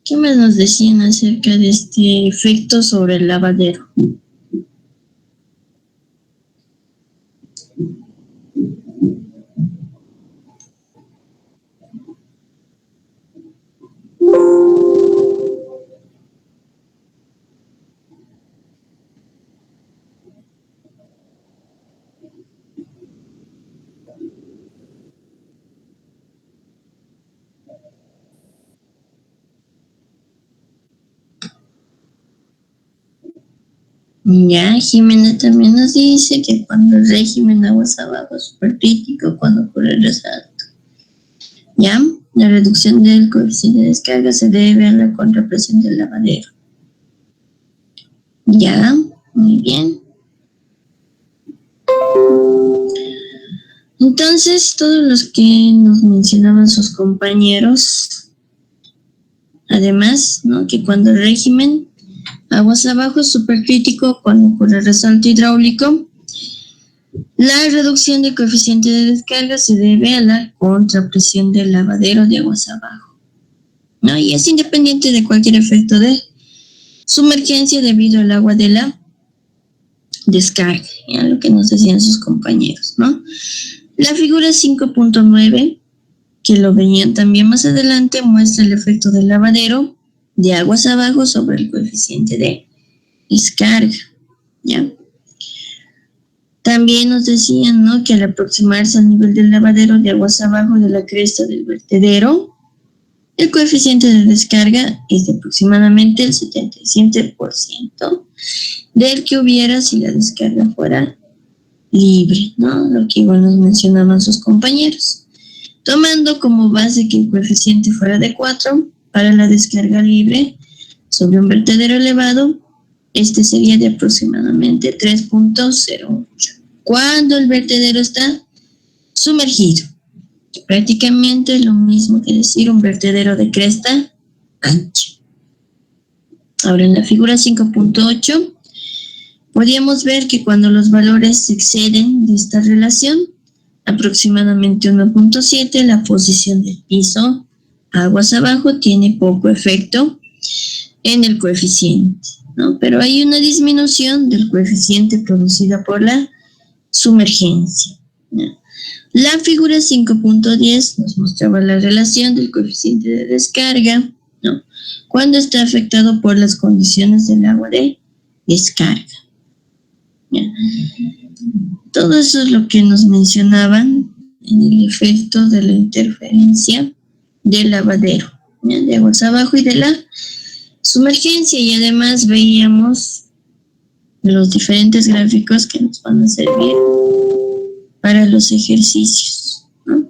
¿Qué más nos decían acerca de este efecto sobre el lavadero? Ya, Jimena también nos dice que cuando el régimen aguas abajo es súper crítico, cuando ocurre el resalto. Ya, la reducción del coeficiente de descarga se debe a la contrapresión del lavadero. Ya, muy bien. Entonces, todos los que nos mencionaban sus compañeros, además, ¿no? Que cuando el régimen aguas abajo es supercrítico, cuando ocurre resalto hidráulico, la reducción del coeficiente de descarga se debe a la contrapresión del lavadero de aguas abajo, ¿no? Y es independiente de cualquier efecto de sumergencia debido al agua de la descarga, ya lo que nos decían sus compañeros, ¿no? La figura 5.9, que lo veían también más adelante, muestra el efecto del lavadero de aguas abajo sobre el coeficiente de descarga, ¿ya? También nos decían, ¿no?, que al aproximarse al nivel del lavadero de aguas abajo de la cresta del vertedero, el coeficiente de descarga es de aproximadamente el 77% del que hubiera si la descarga fuera libre, ¿no? Lo que igual nos mencionaban sus compañeros. Tomando como base que el coeficiente fuera de 4 para la descarga libre sobre un vertedero elevado, este sería de aproximadamente 3.08. Cuando el vertedero está sumergido, prácticamente lo mismo que decir un vertedero de cresta ancha. Ahora en la figura 5.8 podíamos ver que cuando los valores exceden de esta relación, aproximadamente 1.7, la posición del piso aguas abajo tiene poco efecto en el coeficiente, ¿no? Pero hay una disminución del coeficiente producida por la sumergencia, ¿no? La figura 5.10 nos mostraba la relación del coeficiente de descarga, ¿no?, cuando está afectado por las condiciones del agua de descarga, ¿ya? Todo eso es lo que nos mencionaban en el efecto de la interferencia del lavadero, ¿ya?, de aguas abajo y de la sumergencia, y además veíamos los diferentes gráficos que nos van a servir para los ejercicios, ¿no?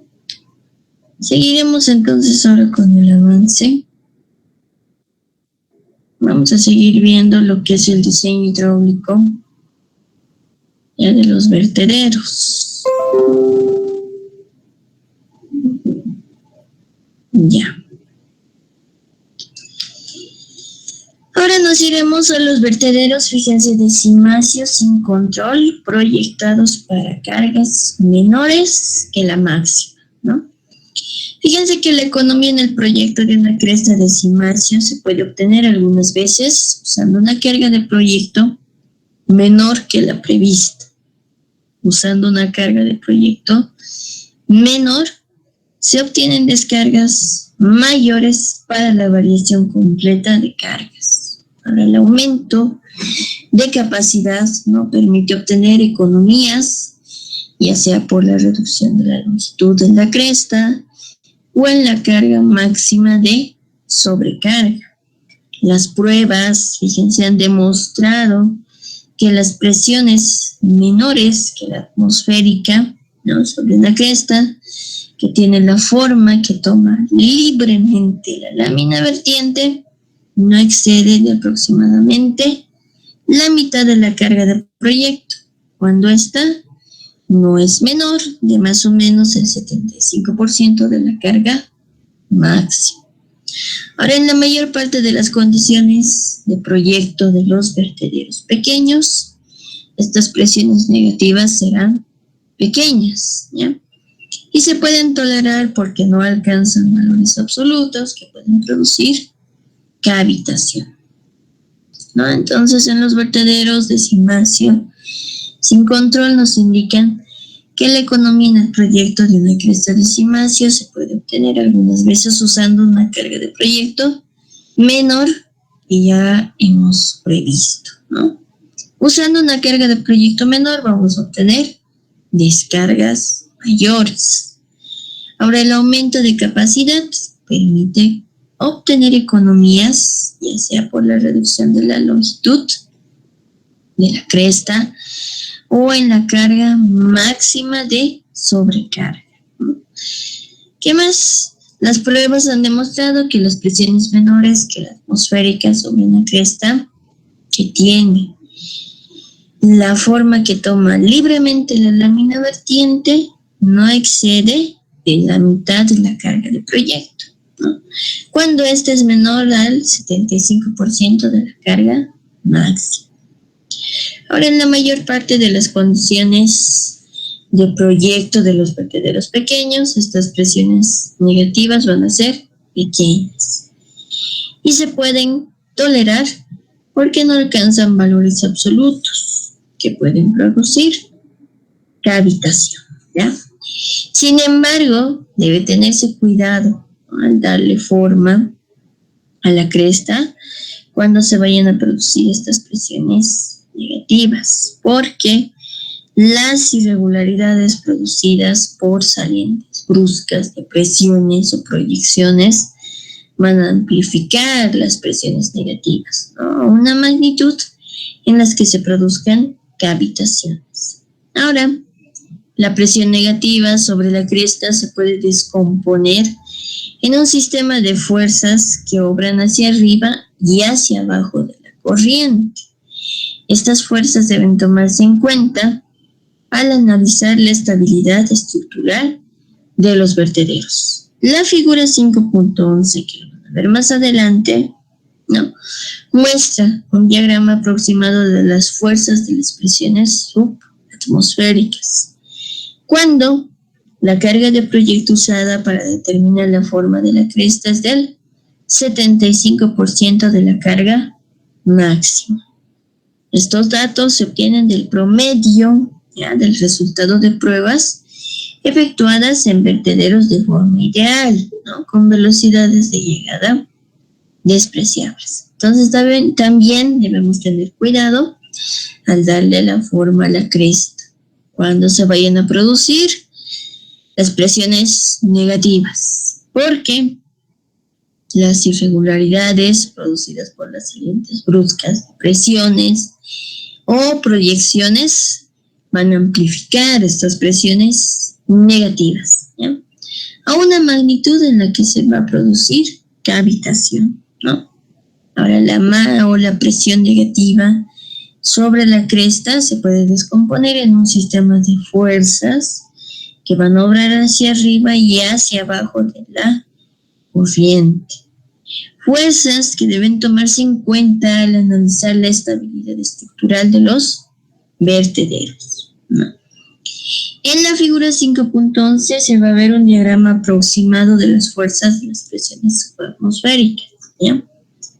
Seguiremos entonces ahora con el avance. Vamos a seguir viendo lo que es el diseño hidráulico ya de los vertederos. Ya. Ahora nos iremos a los vertederos, fíjense, de cimacio sin control, proyectados para cargas menores que la máxima, ¿no? Fíjense que la economía en el proyecto de una cresta de cimacio se puede obtener algunas veces usando una carga de proyecto menor que la prevista. Usando una carga de proyecto menor, se obtienen descargas mayores para la variación completa de cargas. Ahora, el aumento de capacidad no permite obtener economías, ya sea por la reducción de la longitud de la cresta o en la carga máxima de sobrecarga. Las pruebas, fíjense, han demostrado que las presiones menores que la atmosférica, ¿no?, sobre una cresta, que tiene la forma que toma libremente la lámina vertiente, no excede de aproximadamente la mitad de la carga de proyecto, cuando esta no es menor de más o menos el 75% de la carga máxima. Ahora, en la mayor parte de las condiciones de proyecto de los vertederos pequeños, estas presiones negativas serán pequeñas, ¿ya? Y se pueden tolerar porque no alcanzan valores absolutos que pueden producir cavitación, ¿no? Entonces, en los vertederos de cimacio sin control nos indican que la economía en el proyecto de una cresta de cimacio se puede obtener algunas veces usando una carga de proyecto menor que ya hemos previsto, ¿no? Usando una carga de proyecto menor vamos a obtener descargas mayores. Ahora, el aumento de capacidad permite obtener economías, ya sea por la reducción de la longitud de la cresta o en la carga máxima de sobrecarga. ¿Qué más? Las pruebas han demostrado que las presiones menores que la atmosférica sobre una cresta que tiene la forma que toma libremente la lámina vertiente no excede de la mitad de la carga de proyecto, ¿no?, cuando esta es menor al 75% de la carga máxima. Ahora, en la mayor parte de las condiciones de proyecto de los vertederos pequeños, estas presiones negativas van a ser pequeñas y se pueden tolerar porque no alcanzan valores absolutos que pueden producir cavitación, ¿ya? Sin embargo, debe tenerse cuidado, ¿no?, al darle forma a la cresta cuando se vayan a producir estas presiones negativas, porque las irregularidades producidas por salientes bruscas, depresiones o proyecciones van a amplificar las presiones negativas, ¿no?, a una magnitud en las que se produzcan cavitaciones. Ahora, la presión negativa sobre la cresta se puede descomponer en un sistema de fuerzas que obran hacia arriba y hacia abajo de la corriente. Estas fuerzas deben tomarse en cuenta al analizar la estabilidad estructural de los vertederos. La figura 5.11, que lo van a ver más adelante, ¿no?, muestra un diagrama aproximado de las fuerzas de las presiones subatmosféricas, cuando la carga de proyecto usada para determinar la forma de la cresta es del 75% de la carga máxima. Estos datos se obtienen del promedio, ¿ya?, del resultado de pruebas efectuadas en vertederos de forma ideal, ¿no?, con velocidades de llegada despreciables. Entonces, también debemos tener cuidado al darle la forma a la cresta cuando se vayan a producir las presiones negativas, porque las irregularidades producidas por las salientes bruscas, presiones o proyecciones van a amplificar estas presiones negativas, ¿ya?, a una magnitud en la que se va a producir cavitación, ¿no? Ahora, la presión negativa sobre la cresta se puede descomponer en un sistema de fuerzas que van a obrar hacia arriba y hacia abajo de la corriente. Fuerzas que deben tomarse en cuenta al analizar la estabilidad estructural de los vertederos, ¿no? En la figura 5.11 se va a ver un diagrama aproximado de las fuerzas de las presiones subatmosféricas, ¿ya?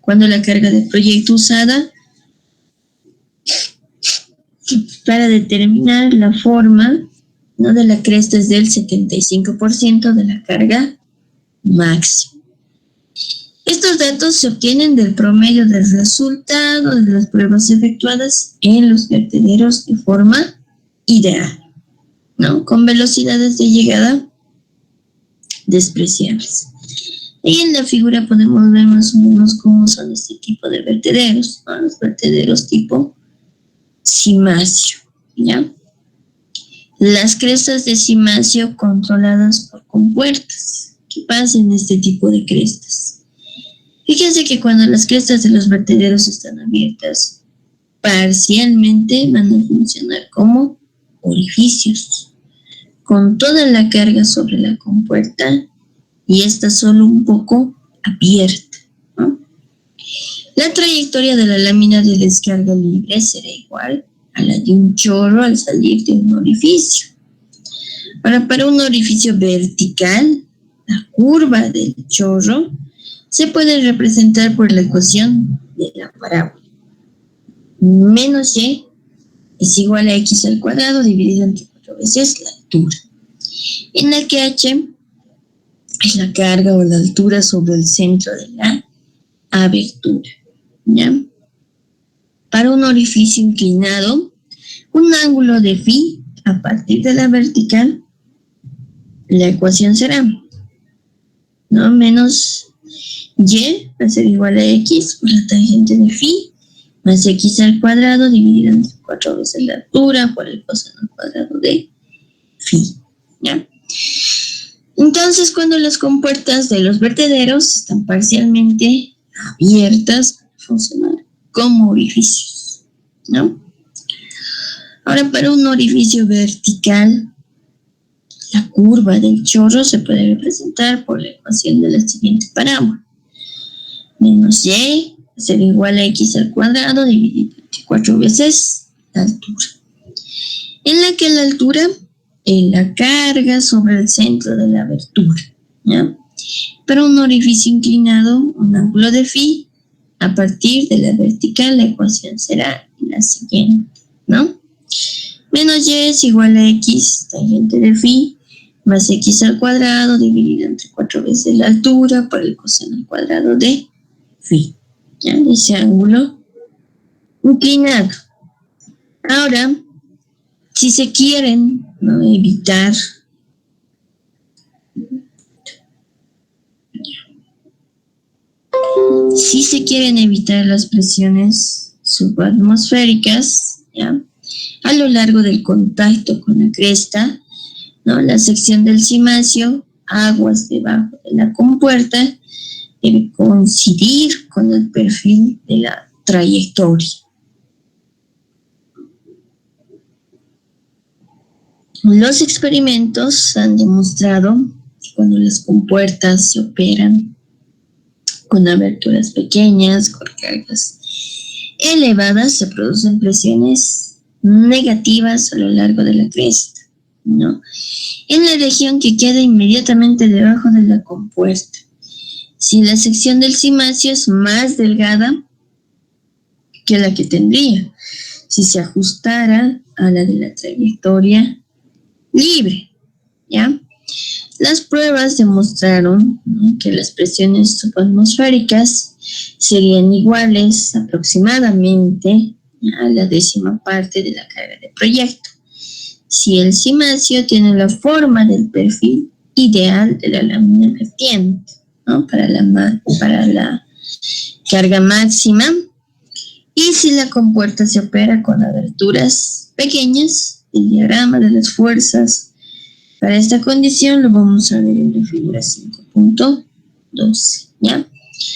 Cuando la carga de proyecto usada para determinar la forma, ¿no?, de la cresta es del 75% de la carga máxima. Estos datos se obtienen del promedio del resultado de las pruebas efectuadas en los vertederos de forma ideal, ¿no?, con velocidades de llegada despreciables. Y en la figura podemos ver más o menos cómo son este tipo de vertederos, ¿no? Los vertederos tipo cimacio, ¿ya? Las crestas de cimacio controladas por compuertas. ¿Qué pasa en este tipo de crestas? Fíjense que cuando las crestas de los vertederos están abiertas, parcialmente van a funcionar como orificios, con toda la carga sobre la compuerta y esta solo un poco abierta, ¿no? La trayectoria de la lámina de descarga libre será igual a la de un chorro al salir de un orificio. Ahora, para un orificio vertical, la curva del chorro se puede representar por la ecuación de la parábola. Menos y es igual a x al cuadrado dividido entre 4 veces la altura, en la que h es la carga o la altura sobre el centro de la abertura, ¿ya? Para un orificio inclinado, un ángulo de phi a partir de la vertical, la ecuación será, ¿no?, menos y va a ser igual a x por la tangente de phi más x al cuadrado dividido entre 4 veces la altura por el coseno al cuadrado de phi, ¿ya? Entonces, cuando las compuertas de los vertederos están parcialmente abiertas, funcionan como orificios, ¿no? Ahora, para un orificio vertical, la curva del chorro se puede representar por la ecuación de la siguiente parábola. Menos y va a ser igual a x al cuadrado dividido entre 4 veces la altura, en la que la altura es la carga sobre el centro de la abertura, ¿ya? Para un orificio inclinado, un ángulo de phi a partir de la vertical, la ecuación será la siguiente, ¿no? Menos y es igual a x tangente de phi más x al cuadrado dividido entre 4 veces la altura por el coseno al cuadrado de phi, ¿ya? Ese ángulo inclinado. Ahora, si se quieren, ¿no?, evitar las presiones subatmosféricas, ¿ya?, a lo largo del contacto con la cresta, ¿no?, la sección del cimacio, aguas debajo de la compuerta, debe coincidir con el perfil de la trayectoria. Los experimentos han demostrado que cuando las compuertas se operan con aberturas pequeñas, con cargas elevadas, se producen presiones negativas a lo largo de la cresta, ¿no?, en la región que queda inmediatamente debajo de la compuerta. Si la sección del cimacio es más delgada que la que tendría si se ajustara a la de la trayectoria libre, ¿ya? Las pruebas demostraron, ¿no?, que las presiones subatmosféricas serían iguales aproximadamente a la 10ª parte de la carga de proyecto si el cimacio tiene la forma del perfil ideal de la lámina vertiente, ¿no?, para la carga máxima, y si la compuerta se opera con aberturas pequeñas. El diagrama de las fuerzas para esta condición lo vamos a ver en la figura 5.12, ¿ya?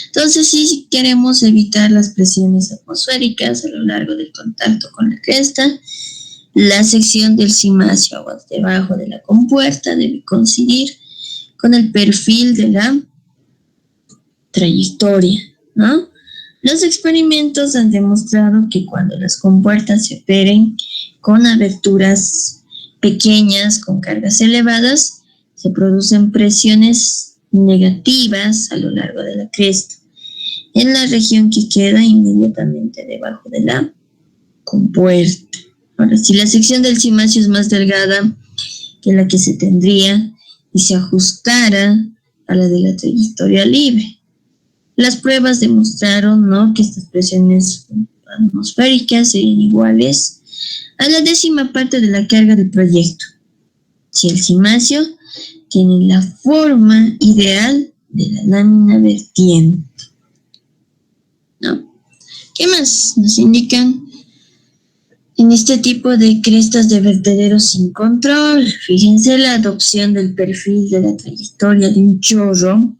Entonces, si queremos evitar las presiones atmosféricas a lo largo del contacto con la cresta, la sección del cimacio aguas debajo de la compuerta debe coincidir con el perfil de la trayectoria, ¿no? Los experimentos han demostrado que cuando las compuertas se operen con aberturas pequeñas con cargas elevadas, se producen presiones negativas a lo largo de la cresta, en la región que queda inmediatamente debajo de la compuerta. Ahora, si la sección del cimacio es más delgada que la que se tendría y se ajustara a la de la trayectoria libre, las pruebas demostraron, ¿no?, que estas presiones atmosféricas serían iguales a la 10ª parte de la carga del proyecto, si el cimacio tiene la forma ideal de la lámina vertiente, ¿no? ¿Qué más nos indican en este tipo de crestas de vertederos sin control? Fíjense la adopción del perfil de la trayectoria de un chorro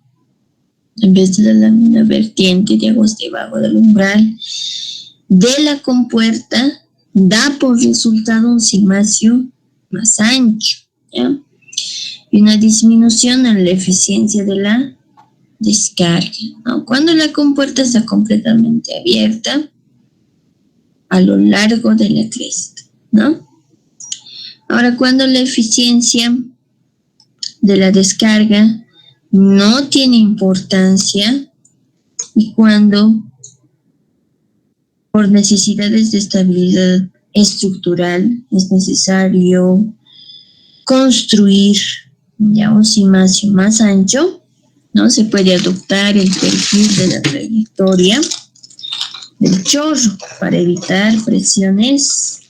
en vez de la lámina vertiente de aguas debajo del umbral de la compuerta da por resultado un cimacio más ancho, ¿ya?, y una disminución en la eficiencia de la descarga, ¿no? Cuando la compuerta está completamente abierta a lo largo de la cresta, ¿no? Ahora, cuando la eficiencia de la descarga no tiene importancia y cuando por necesidades de estabilidad estructural es necesario construir ya un cimacio más ancho, ¿no?, se puede adoptar el perfil de la trayectoria del chorro para evitar presiones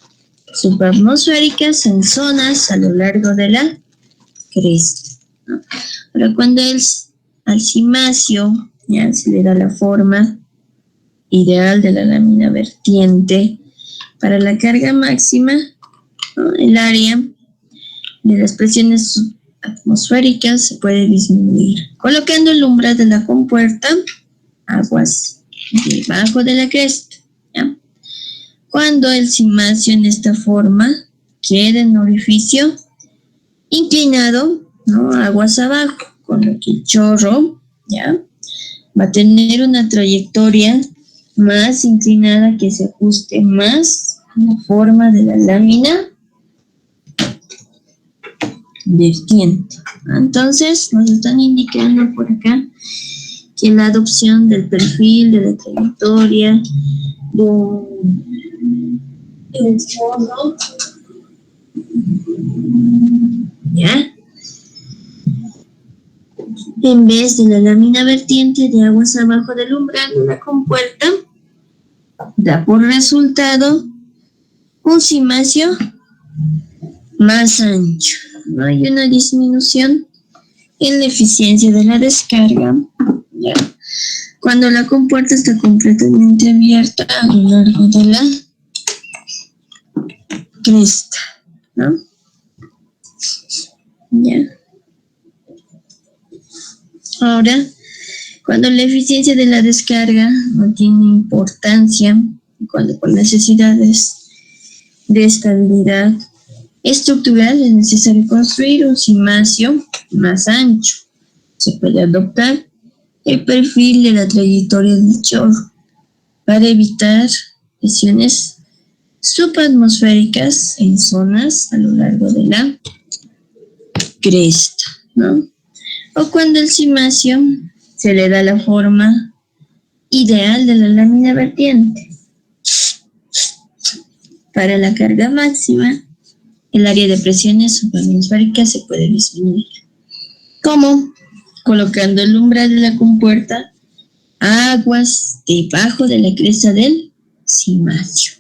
subatmosféricas en zonas a lo largo de la cresta, ¿no? Ahora, cuando al cimacio ya se le da la forma ideal de la lámina vertiente para la carga máxima, ¿no?, el área de las presiones atmosféricas se puede disminuir, colocando el umbral de la compuerta aguas debajo de la cresta, ¿ya? Cuando el cimacio en esta forma queda en orificio inclinado, ¿no?, aguas abajo, con lo que el chorro, ¿ya?, va a tener una trayectoria más inclinada que se ajuste más a la forma de la lámina vertiente. Entonces nos están indicando por acá que la adopción del perfil de la trayectoria del chorro, ¿ya?, en vez de la lámina vertiente de aguas abajo del umbral de la compuerta, da por resultado un cimacio más ancho. No hay una disminución en la eficiencia de la descarga, ¿ya?, cuando la compuerta está completamente abierta a lo largo de la cresta, ¿no? Ya. Ahora, cuando la eficiencia de la descarga no tiene importancia, cuando por necesidades de estabilidad estructural es necesario construir un cimacio más ancho, se puede adoptar el perfil de la trayectoria del chorro para evitar presiones subatmosféricas en zonas a lo largo de la cresta, ¿no? O cuando el cimacio se le da la forma ideal de la lámina vertiente. Para la carga máxima, el área de presiones subatmosféricas se puede disminuir. ¿Cómo? Colocando el umbral de la compuerta a aguas debajo de la cresta del cimacio.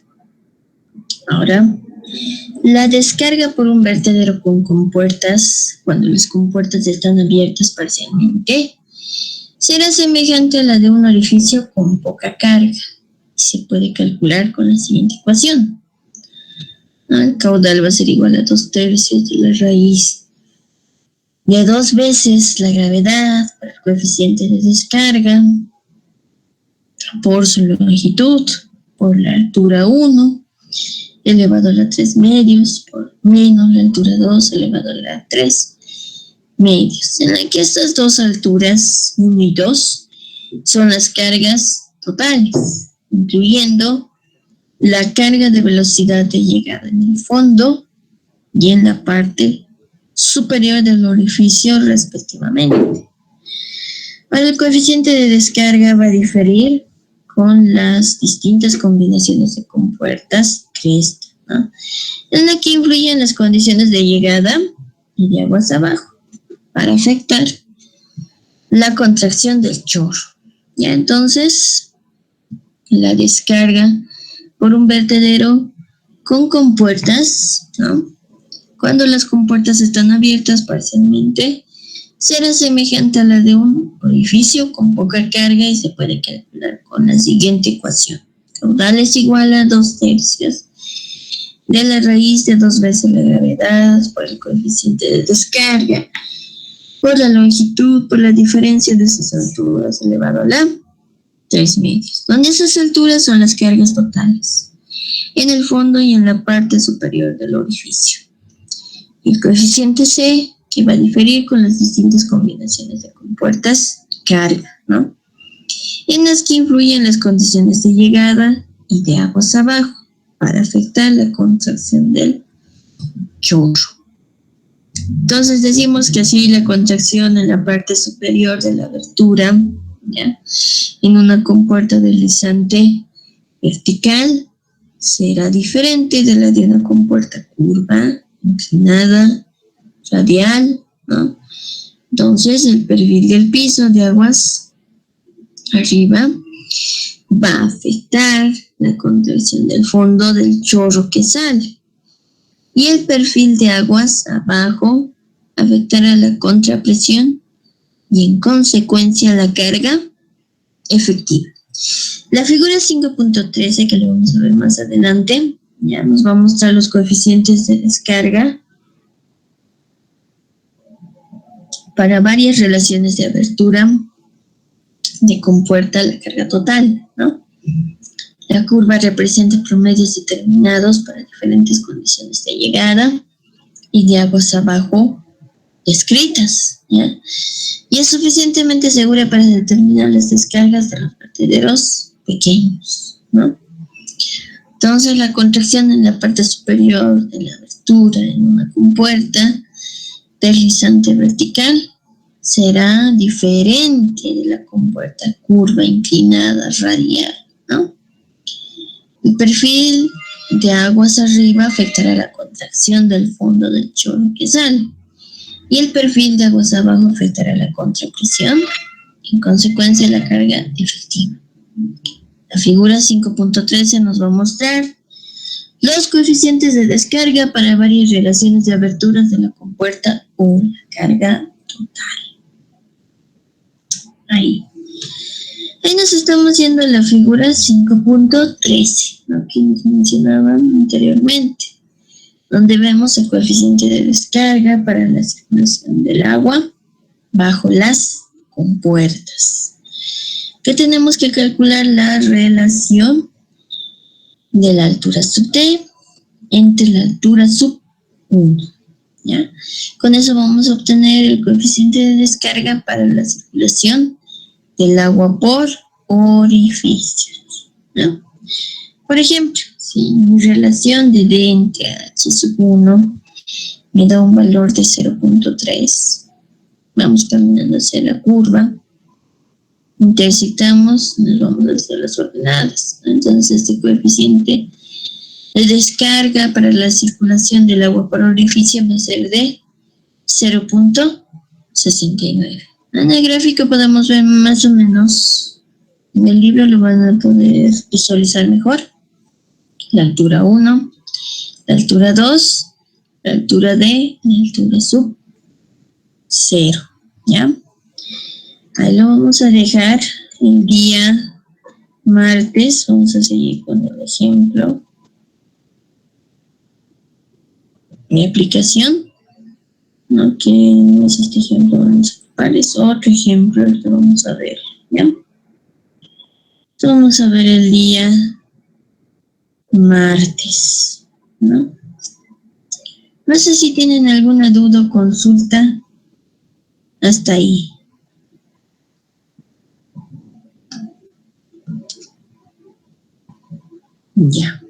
Ahora, la descarga por un vertedero con compuertas, cuando las compuertas están abiertas parcialmente, será semejante a la de un orificio con poca carga. Se puede calcular con la siguiente ecuación. El caudal va a ser igual a 2/3 de la raíz de 2 veces la gravedad por el coeficiente de descarga por su longitud por la altura 1 elevado a la 3 medios por menos la altura 2 elevado a la 3 medios, en la que estas dos alturas 1 y 2 son las cargas totales, incluyendo la carga de velocidad de llegada en el fondo y en la parte superior del orificio respectivamente. Ahora, el coeficiente de descarga va a diferir con las distintas combinaciones de compuertas que esta, ¿no? En la que influyen las condiciones de llegada y de aguas abajo para afectar la contracción del chorro. Ya entonces, la descarga por un vertedero con compuertas, ¿no? Cuando las compuertas están abiertas parcialmente, será semejante a la de un orificio con poca carga y se puede calcular con la siguiente ecuación. Caudal es igual a 2/3 de la raíz de 2 veces la gravedad por el coeficiente de descarga, por la longitud, por la diferencia de sus alturas elevado a la 3 medios, donde esas alturas son las cargas totales, en el fondo y en la parte superior del orificio. El coeficiente C, que va a diferir con las distintas combinaciones de compuertas y carga, ¿no? En las que influyen las condiciones de llegada y de aguas abajo para afectar la contracción del chorro. Entonces decimos que así la contracción en la parte superior de la abertura, ¿ya?, en una compuerta deslizante vertical será diferente de la de una compuerta curva, inclinada, radial, ¿no? Entonces el perfil del piso de aguas arriba va a afectar la contracción del fondo del chorro que sale. Y el perfil de aguas abajo afectará la contrapresión y en consecuencia la carga efectiva. La figura 5.13, que lo vamos a ver más adelante, ya nos va a mostrar los coeficientes de descarga para varias relaciones de abertura de compuerta a la carga total, ¿no? La curva representa promedios determinados para diferentes condiciones de llegada y de aguas abajo descritas, ¿ya? Y es suficientemente segura para determinar las descargas de los vertederos pequeños, ¿no? Entonces, la contracción en la parte superior de la abertura en una compuerta deslizante vertical será diferente de la compuerta curva, inclinada, radial, ¿no? El perfil de aguas arriba afectará la contracción del fondo del chorro que sale, y el perfil de aguas abajo afectará la contrapresión, en consecuencia la carga efectiva. La figura 5.13 nos va a mostrar los coeficientes de descarga para varias relaciones de aberturas de la compuerta o la carga total. Ahí nos estamos yendo a la figura 5.13, ¿no?, que nos mencionaban anteriormente, donde vemos el coeficiente de descarga para la circulación del agua bajo las compuertas. Que tenemos que calcular la relación de la altura sub T entre la altura sub 1, ¿ya? Con eso vamos a obtener el coeficiente de descarga para la circulación del agua por orificios, ¿no? Por ejemplo, si mi relación de D entre H sub 1 me da un valor de 0.3, vamos caminando hacia la curva, intersectamos, nos vamos hacia las ordenadas, ¿no? Entonces este coeficiente de descarga para la circulación del agua por orificio va a ser de 0.69. En el gráfico podemos ver más o menos, en el libro lo van a poder visualizar mejor, la altura 1, la altura 2, la altura D, la altura sub 0, ¿ya? Ahí lo vamos a dejar el día martes. Vamos a seguir con el ejemplo. Mi aplicación, ¿no?, que no es este ejemplo, vamos a ocupar, es otro ejemplo el que vamos a ver, ¿ya? Entonces vamos a ver el día martes, ¿no? No sé si tienen alguna duda o consulta hasta ahí. Ya.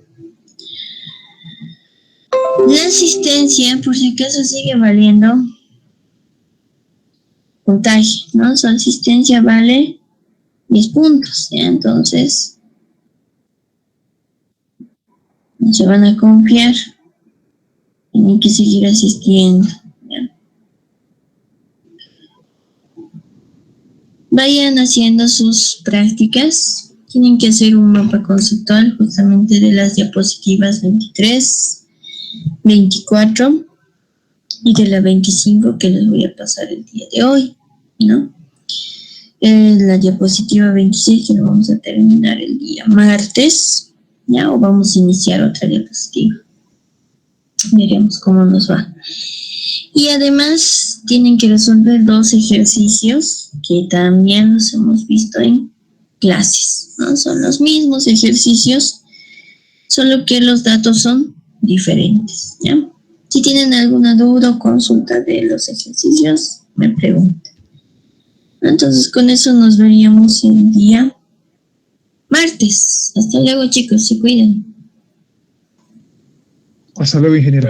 La asistencia, por si acaso, sigue valiendo puntaje, ¿no? Su asistencia vale 10 puntos, ¿ya? Entonces, no se van a confiar, tienen que seguir asistiendo, ¿ya? Vayan haciendo sus prácticas, tienen que hacer un mapa conceptual justamente de las diapositivas 23, 24 y de la 25 que les voy a pasar el día de hoy, ¿no? La diapositiva 26 que lo vamos a terminar el día martes, ¿ya? O vamos a iniciar otra diapositiva. Veremos cómo nos va. Y además tienen que resolver 2 ejercicios que también los hemos visto en clases, ¿no? Son los mismos ejercicios, solo que los datos son diferentes, ¿ya? Si tienen alguna duda o consulta de los ejercicios, me preguntan. Entonces, con eso nos veríamos el día martes. Hasta luego, chicos, se cuidan. Hasta luego, ingeniero.